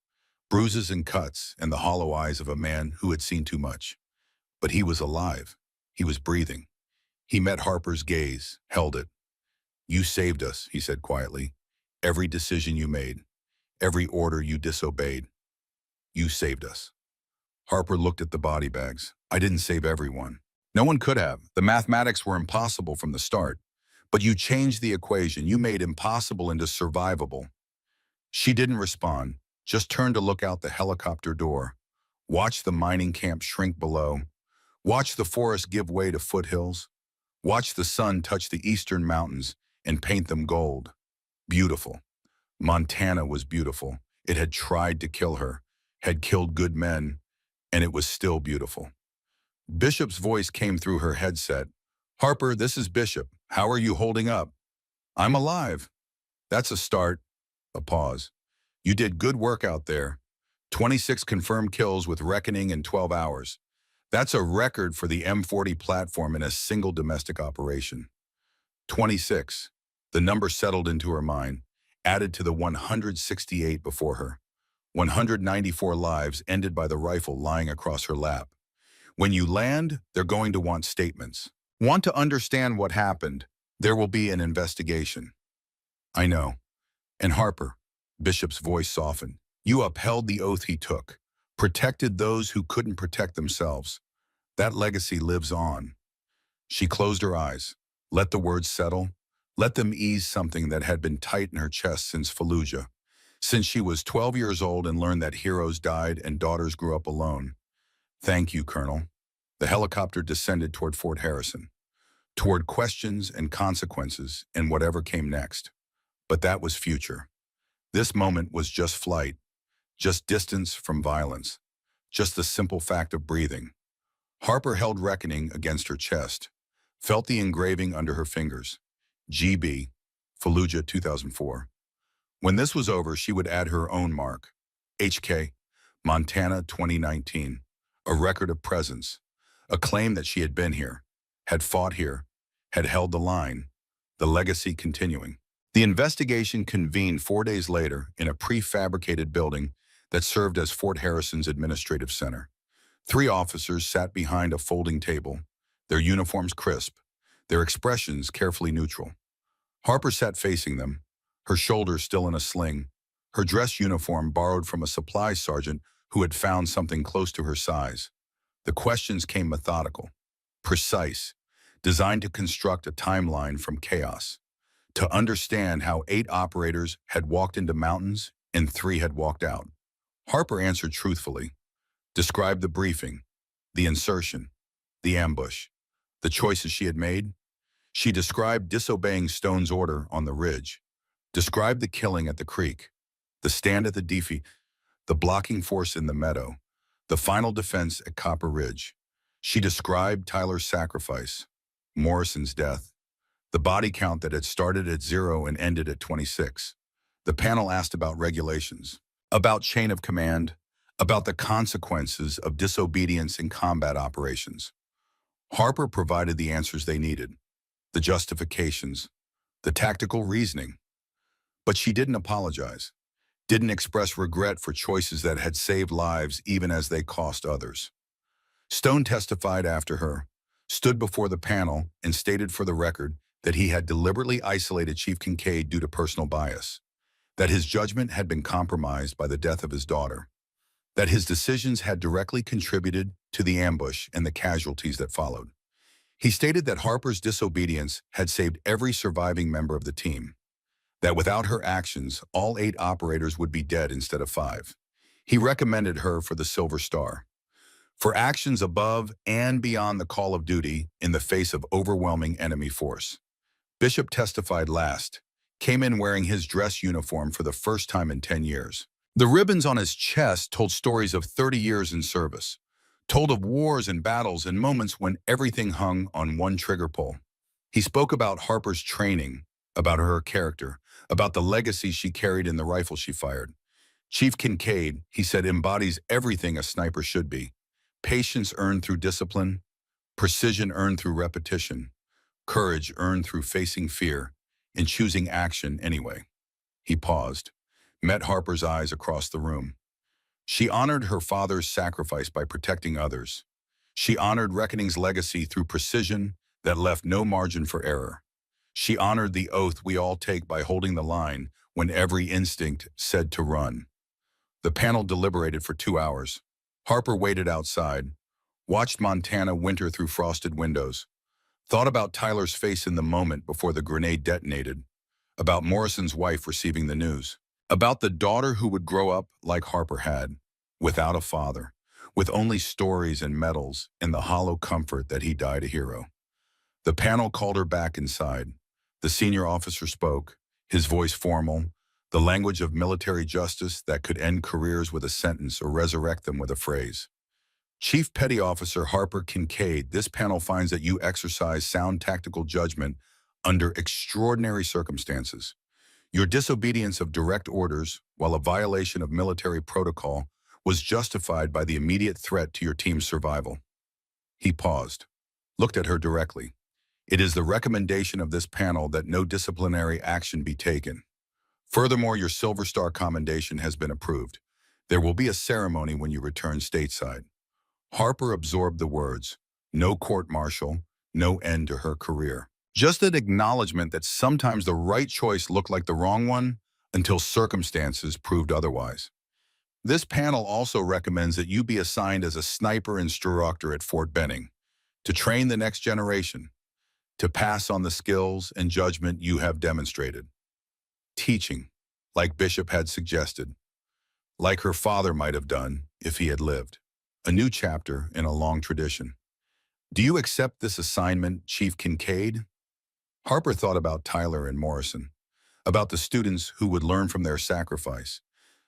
bruises and cuts, and the hollow eyes of a man who had seen too much. But he was alive. He was breathing. He met Harper's gaze, held it. You saved us, he said quietly. Every decision you made, every order you disobeyed, you saved us. Harper looked at the body bags. I didn't save everyone. No one could have. The mathematics were impossible from the start. But you changed the equation. You made impossible into survivable. She didn't respond, just turned to look out the helicopter door. Watched the mining camp shrink below. Watched the forest give way to foothills. Watched the sun touch the eastern mountains and paint them gold. Beautiful. Montana was beautiful. It had tried to kill her, had killed good men, and it was still beautiful. Bishop's voice came through her headset. "Harper, this is Bishop. How are you holding up?" "I'm alive." "That's a start." A pause. "You did good work out there. 26 confirmed kills with Reckoning in 12 hours. That's a record for the M40 platform in a single domestic operation." 26. The number settled into her mind, added to the 168 before her. 194 lives ended by the rifle lying across her lap. When you land, they're going to want statements. Want to understand what happened. There will be an investigation. "I know." "And Harper," Bishop's voice softened, "you upheld the oath he took, protected those who couldn't protect themselves. That legacy lives on." She closed her eyes, let the words settle, let them ease something that had been tight in her chest since Fallujah, since she was 12 years old and learned that heroes died and daughters grew up alone. "Thank you, Colonel." The helicopter descended toward Fort Harrison, toward questions and consequences and whatever came next. But that was future. This moment was just flight, just distance from violence, just the simple fact of breathing. Harper held Reckoning against her chest, felt the engraving under her fingers. GB, Fallujah 2004. When this was over, she would add her own mark. HK, Montana 2019. A record of presence, a claim that she had been here, had fought here, had held the line, the legacy continuing. The investigation convened 4 days later in a prefabricated building that served as Fort Harrison's administrative center. 3 officers sat behind a folding table, their uniforms crisp, their expressions carefully neutral. Harper sat facing them, her shoulders still in a sling, her dress uniform borrowed from a supply sergeant who had found something close to her size. The questions came methodical, precise, designed to construct a timeline from chaos, to understand how 8 operators had walked into mountains and 3 had walked out. Harper answered truthfully, described the briefing, the insertion, the ambush, the choices she had made. She described disobeying Stone's order on the ridge, described the killing at the creek, the stand at the defeat, the blocking force in the meadow, the final defense at Copper Ridge. She described Tyler's sacrifice, Morrison's death, the body count that had started at 0 and ended at 26. The panel asked about regulations, about chain of command, about the consequences of disobedience in combat operations. Harper provided the answers they needed, the justifications, the tactical reasoning. But she didn't apologize, didn't express regret for choices that had saved lives even as they cost others. Stone testified after her, stood before the panel, and stated for the record that he had deliberately isolated Chief Kincaid due to personal bias, that his judgment had been compromised by the death of his daughter, that his decisions had directly contributed to the ambush and the casualties that followed. He stated that Harper's disobedience had saved every surviving member of the team, that without her actions, all 8 operators would be dead instead of 5. He recommended her for the Silver Star, for actions above and beyond the call of duty in the face of overwhelming enemy force. Bishop testified last, came in wearing his dress uniform for the first time in 10 years. The ribbons on his chest told stories of 30 years in service, told of wars and battles and moments when everything hung on one trigger pull. He spoke about Harper's training, about her character, about the legacy she carried in the rifle she fired. Chief Kincaid, he said, embodies everything a sniper should be. Patience earned through discipline, precision earned through repetition, courage earned through facing fear and choosing action anyway. He paused, met Harper's eyes across the room. She honored her father's sacrifice by protecting others. She honored Reckoning's legacy through precision that left no margin for error. She honored the oath we all take by holding the line when every instinct said to run. The panel deliberated for 2 hours. Harper waited outside, watched Montana winter through frosted windows, thought about Tyler's face in the moment before the grenade detonated, about Morrison's wife receiving the news, about the daughter who would grow up like Harper had, without a father, with only stories and medals and the hollow comfort that he died a hero. The panel called her back inside. The senior officer spoke, his voice formal, the language of military justice that could end careers with a sentence or resurrect them with a phrase. Chief Petty Officer Harper Kincaid, this panel finds that you exercise sound tactical judgment under extraordinary circumstances. Your disobedience of direct orders, while a violation of military protocol, was justified by the immediate threat to your team's survival. He paused, looked at her directly. It is the recommendation of this panel that no disciplinary action be taken. Furthermore, your Silver Star commendation has been approved. There will be a ceremony when you return stateside. Harper absorbed the words, no court-martial, no end to her career. Just an acknowledgement that sometimes the right choice looked like the wrong one until circumstances proved otherwise. This panel also recommends that you be assigned as a sniper instructor at Fort Benning to train the next generation, to pass on the skills and judgment you have demonstrated. Teaching, like Bishop had suggested, like her father might have done if he had lived. A new chapter in a long tradition. Do you accept this assignment, Chief Kincaid? Harper thought about Tyler and Morrison, about the students who would learn from their sacrifice,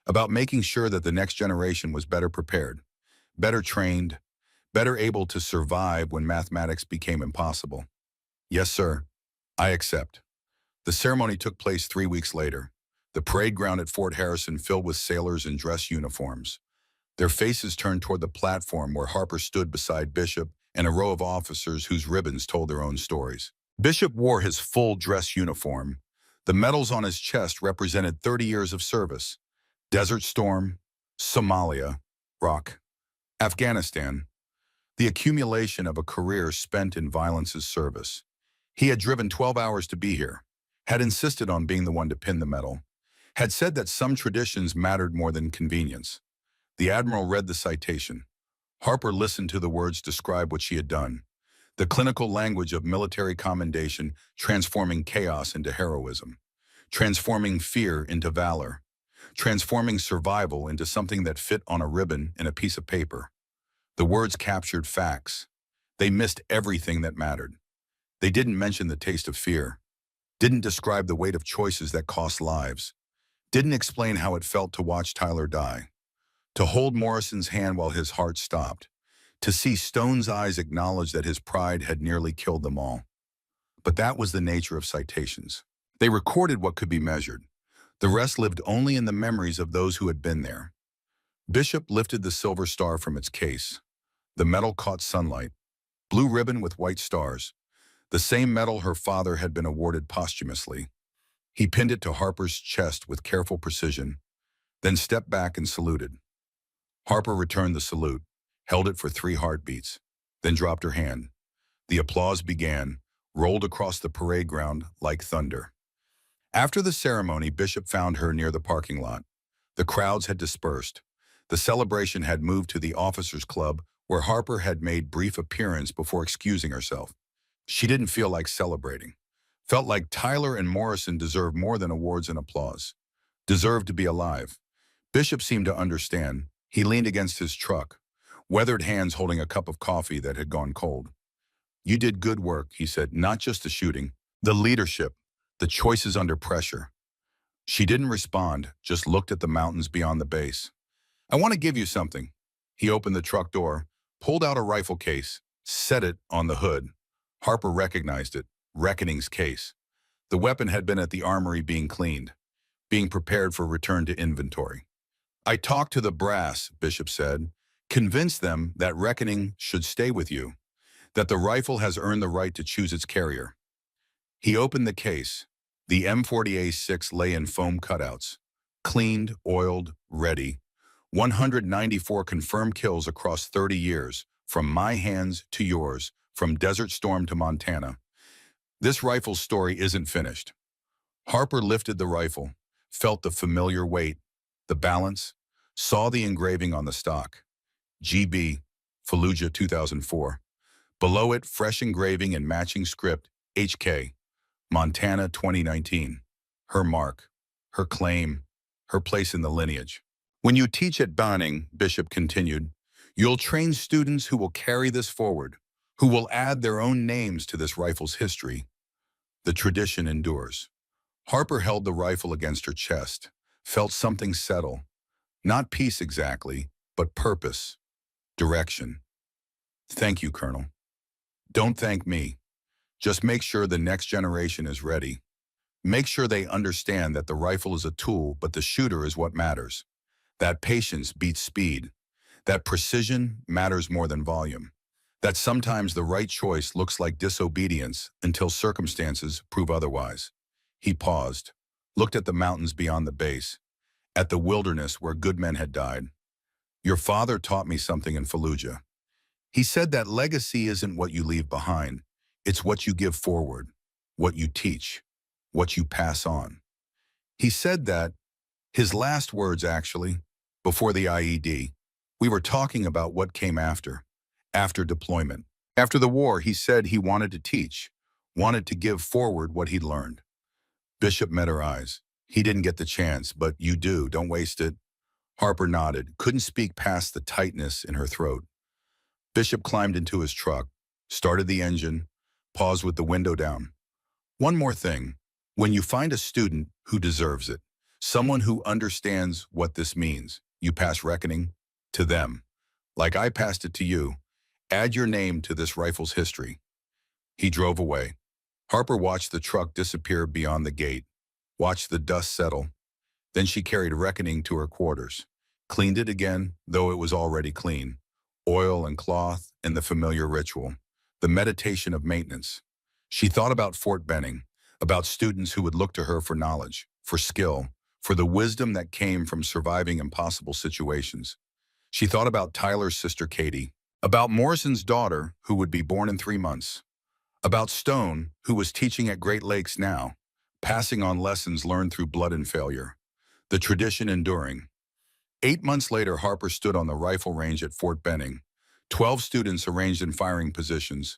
about making sure that the next generation was better prepared, better trained, better able to survive when mathematics became impossible. Yes, sir, I accept. The ceremony took place 3 weeks later. The parade ground at Fort Harrison filled with sailors in dress uniforms. Their faces turned toward the platform where Harper stood beside Bishop and a row of officers whose ribbons told their own stories. Bishop wore his full dress uniform. The medals on his chest represented 30 years of service. Desert Storm, Somalia, Iraq, Afghanistan. The accumulation of a career spent in violence's service. He had driven 12 hours to be here, had insisted on being the one to pin the medal, had said that some traditions mattered more than convenience. The Admiral read the citation. Harper listened to the words describe what she had done. The clinical language of military commendation, transforming chaos into heroism, transforming fear into valor, transforming survival into something that fit on a ribbon and a piece of paper. The words captured facts. They missed everything that mattered. They didn't mention the taste of fear, didn't describe the weight of choices that cost lives, didn't explain how it felt to watch Tyler die, to hold Morrison's hand while his heart stopped, to see Stone's eyes acknowledge that his pride had nearly killed them all. But that was the nature of citations. They recorded what could be measured. The rest lived only in the memories of those who had been there. Bishop lifted the Silver Star from its case. The medal caught sunlight, blue ribbon with white stars, the same medal her father had been awarded posthumously. He pinned it to Harper's chest with careful precision, then stepped back and saluted. Harper returned the salute, held it for 3 heartbeats, then dropped her hand. The applause began, rolled across the parade ground like thunder. After the ceremony, Bishop found her near the parking lot. The crowds had dispersed. The celebration had moved to the Officers Club, where Harper had made brief appearance before excusing herself. She didn't feel like celebrating. Felt like Tyler and Morrison deserved more than awards and applause. Deserved to be alive. Bishop seemed to understand. He leaned against his truck, weathered hands holding a cup of coffee that had gone cold. You did good work, he said, not just the shooting, the leadership, the choices under pressure. She didn't respond, just looked at the mountains beyond the base. I want to give you something. He opened the truck door, pulled out a rifle case, set it on the hood. Harper recognized it, Reckoning's case. The weapon had been at the armory being cleaned, being prepared for return to inventory. I talked to the brass, Bishop said, convinced them that Reckoning should stay with you, that the rifle has earned the right to choose its carrier. He opened the case. The M40A6 lay in foam cutouts, cleaned, oiled, ready. 194 confirmed kills across 30 years, from my hands to yours, from Desert Storm to Montana. This rifle's story isn't finished. Harper lifted the rifle, felt the familiar weight, the balance, saw the engraving on the stock. GB, Fallujah 2004. Below it, fresh engraving and matching script, HK, Montana 2019. Her mark, her claim, her place in the lineage. When you teach at Banning, Bishop continued, you'll train students who will carry this forward, who will add their own names to this rifle's history. The tradition endures. Harper held the rifle against her chest, felt something settle. Not peace exactly, but purpose, direction. Thank you, Colonel. Don't thank me. Just make sure the next generation is ready. Make sure they understand that the rifle is a tool, but the shooter is what matters. That patience beats speed. That precision matters more than volume. That sometimes the right choice looks like disobedience until circumstances prove otherwise. He paused, looked at the mountains beyond the base, at the wilderness where good men had died. Your father taught me something in Fallujah. He said that legacy isn't what you leave behind. It's what you give forward, what you teach, what you pass on. He said that, his last words actually, before the IED, we were talking about what came after deployment. After the war, he said he wanted to teach, wanted to give forward what he'd learned. Bishop met her eyes. He didn't get the chance, but you do, don't waste it. Harper nodded, couldn't speak past the tightness in her throat. Bishop climbed into his truck, started the engine, paused with the window down. One more thing, when you find a student who deserves it, someone who understands what this means, you pass reckoning to them. Like I passed it to you, add your name to this rifle's history. He drove away. Harper watched the truck disappear beyond the gate, watched the dust settle. Then she carried reckoning to her quarters, cleaned it again, though it was already clean. Oil and cloth and the familiar ritual, the meditation of maintenance. She thought about Fort Benning, about students who would look to her for knowledge, for skill, for the wisdom that came from surviving impossible situations. She thought about Tyler's sister Katie, about Morrison's daughter who would be born in 3 months, about Stone who was teaching at Great Lakes now, passing on lessons learned through blood and failure, the tradition enduring. 8 months later, Harper stood on the rifle range at Fort Benning, 12 students arranged in firing positions,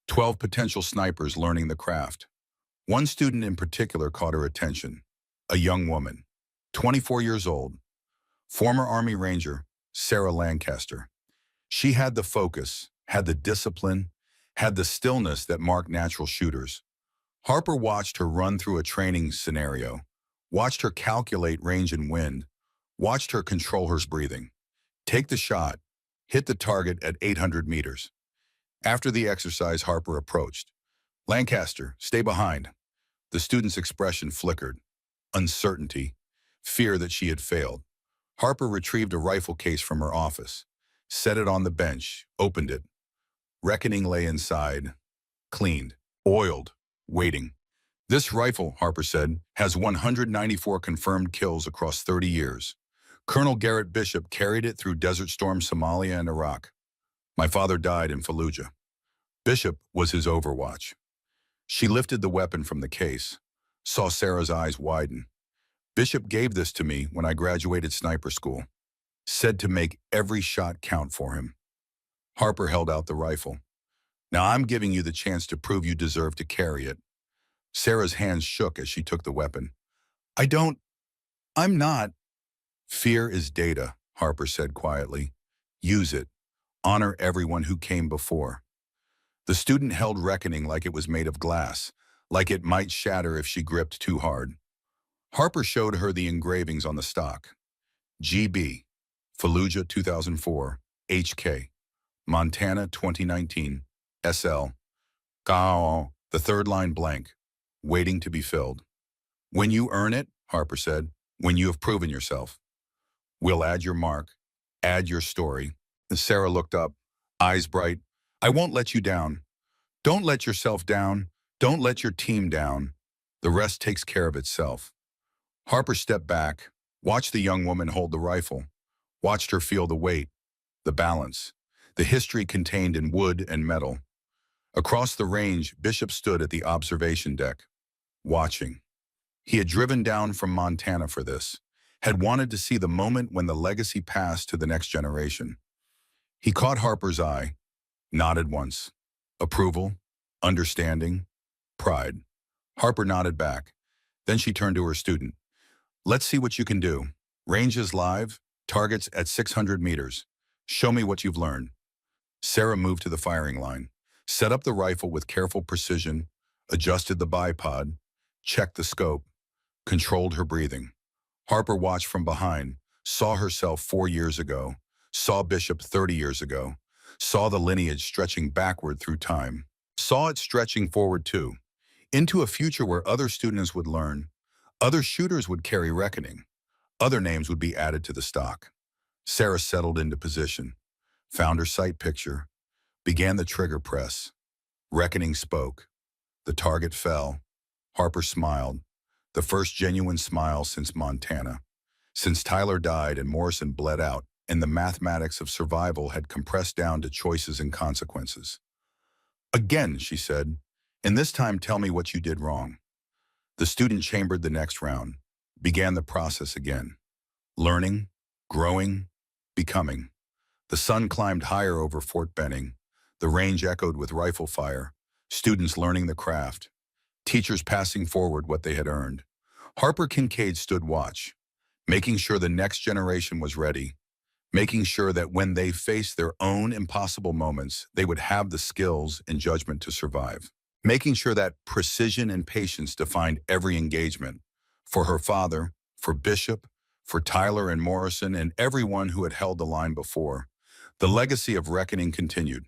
12 potential snipers learning the craft. One student in particular caught her attention, a young woman, 24 years old, former Army Ranger, Sarah Lancaster. She had the focus, had the discipline, had the stillness that mark natural shooters. Harper watched her run through a training scenario, watched her calculate range and wind, watched her control her breathing, take the shot, hit the target at 800 meters. After the exercise, Harper approached. Lancaster, stay behind. The student's expression flickered. Uncertainty, fear that she had failed. Harper retrieved a rifle case from her office, set it on the bench, opened it. Reckoning lay inside, cleaned, oiled, waiting. This rifle, Harper said, has 194 confirmed kills across 30 years. Colonel Garrett Bishop carried it through Desert Storm, Somalia, and Iraq. My father died in Fallujah. Bishop was his overwatch. She lifted the weapon from the case, saw Sarah's eyes widen. Bishop gave this to me when I graduated sniper school, said to make every shot count for him. Harper held out the rifle. Now I'm giving you the chance to prove you deserve to carry it. Sarah's hands shook as she took the weapon. I'm not. Fear is data, Harper said quietly. Use it. Honor everyone who came before. The student held reckoning like it was made of glass, like it might shatter if she gripped too hard. Harper showed her the engravings on the stock. GB, Fallujah 2004, HK, Montana 2019, SL, Gao, the third line blank, waiting to be filled. When you earn it, Harper said, when you have proven yourself. We'll add your mark, add your story. Sarah looked up, eyes bright. I won't let you down. Don't let yourself down. Don't let your team down. The rest takes care of itself. Harper stepped back, watched the young woman hold the rifle, watched her feel the weight, the balance, the history contained in wood and metal. Across the range, Bishop stood at the observation deck, watching. He had driven down from Montana for this, had wanted to see the moment when the legacy passed to the next generation. He caught Harper's eye, nodded once. Approval, understanding, pride. Harper nodded back. Then she turned to her student. Let's see what you can do. Range is live, targets at 600 meters. Show me what you've learned. Sarah moved to the firing line, set up the rifle with careful precision, adjusted the bipod, checked the scope. controlled her breathing. Harper watched from behind, saw herself 4 years ago, saw Bishop 30 years ago, saw the lineage stretching backward through time, saw it stretching forward too, into a future where other students would learn, other shooters would carry reckoning, other names would be added to the stock. Sarah settled into position, found her sight picture, began the trigger press. Reckoning spoke. The target fell. Harper smiled, the first genuine smile since Montana. Since Tyler died and Morrison bled out, and the mathematics of survival had compressed down to choices and consequences. Again, she said, and this time tell me what you did wrong. The student chambered the next round, began the process again. Learning, growing, becoming. The sun climbed higher over Fort Benning. The range echoed with rifle fire, students learning the craft, teachers passing forward what they had earned. Harper Kincaid stood watch, making sure the next generation was ready, making sure that when they faced their own impossible moments, they would have the skills and judgment to survive, making sure that precision and patience defined every engagement. For her father, for Bishop, for Tyler and Morrison, and everyone who had held the line before, the legacy of reckoning continued.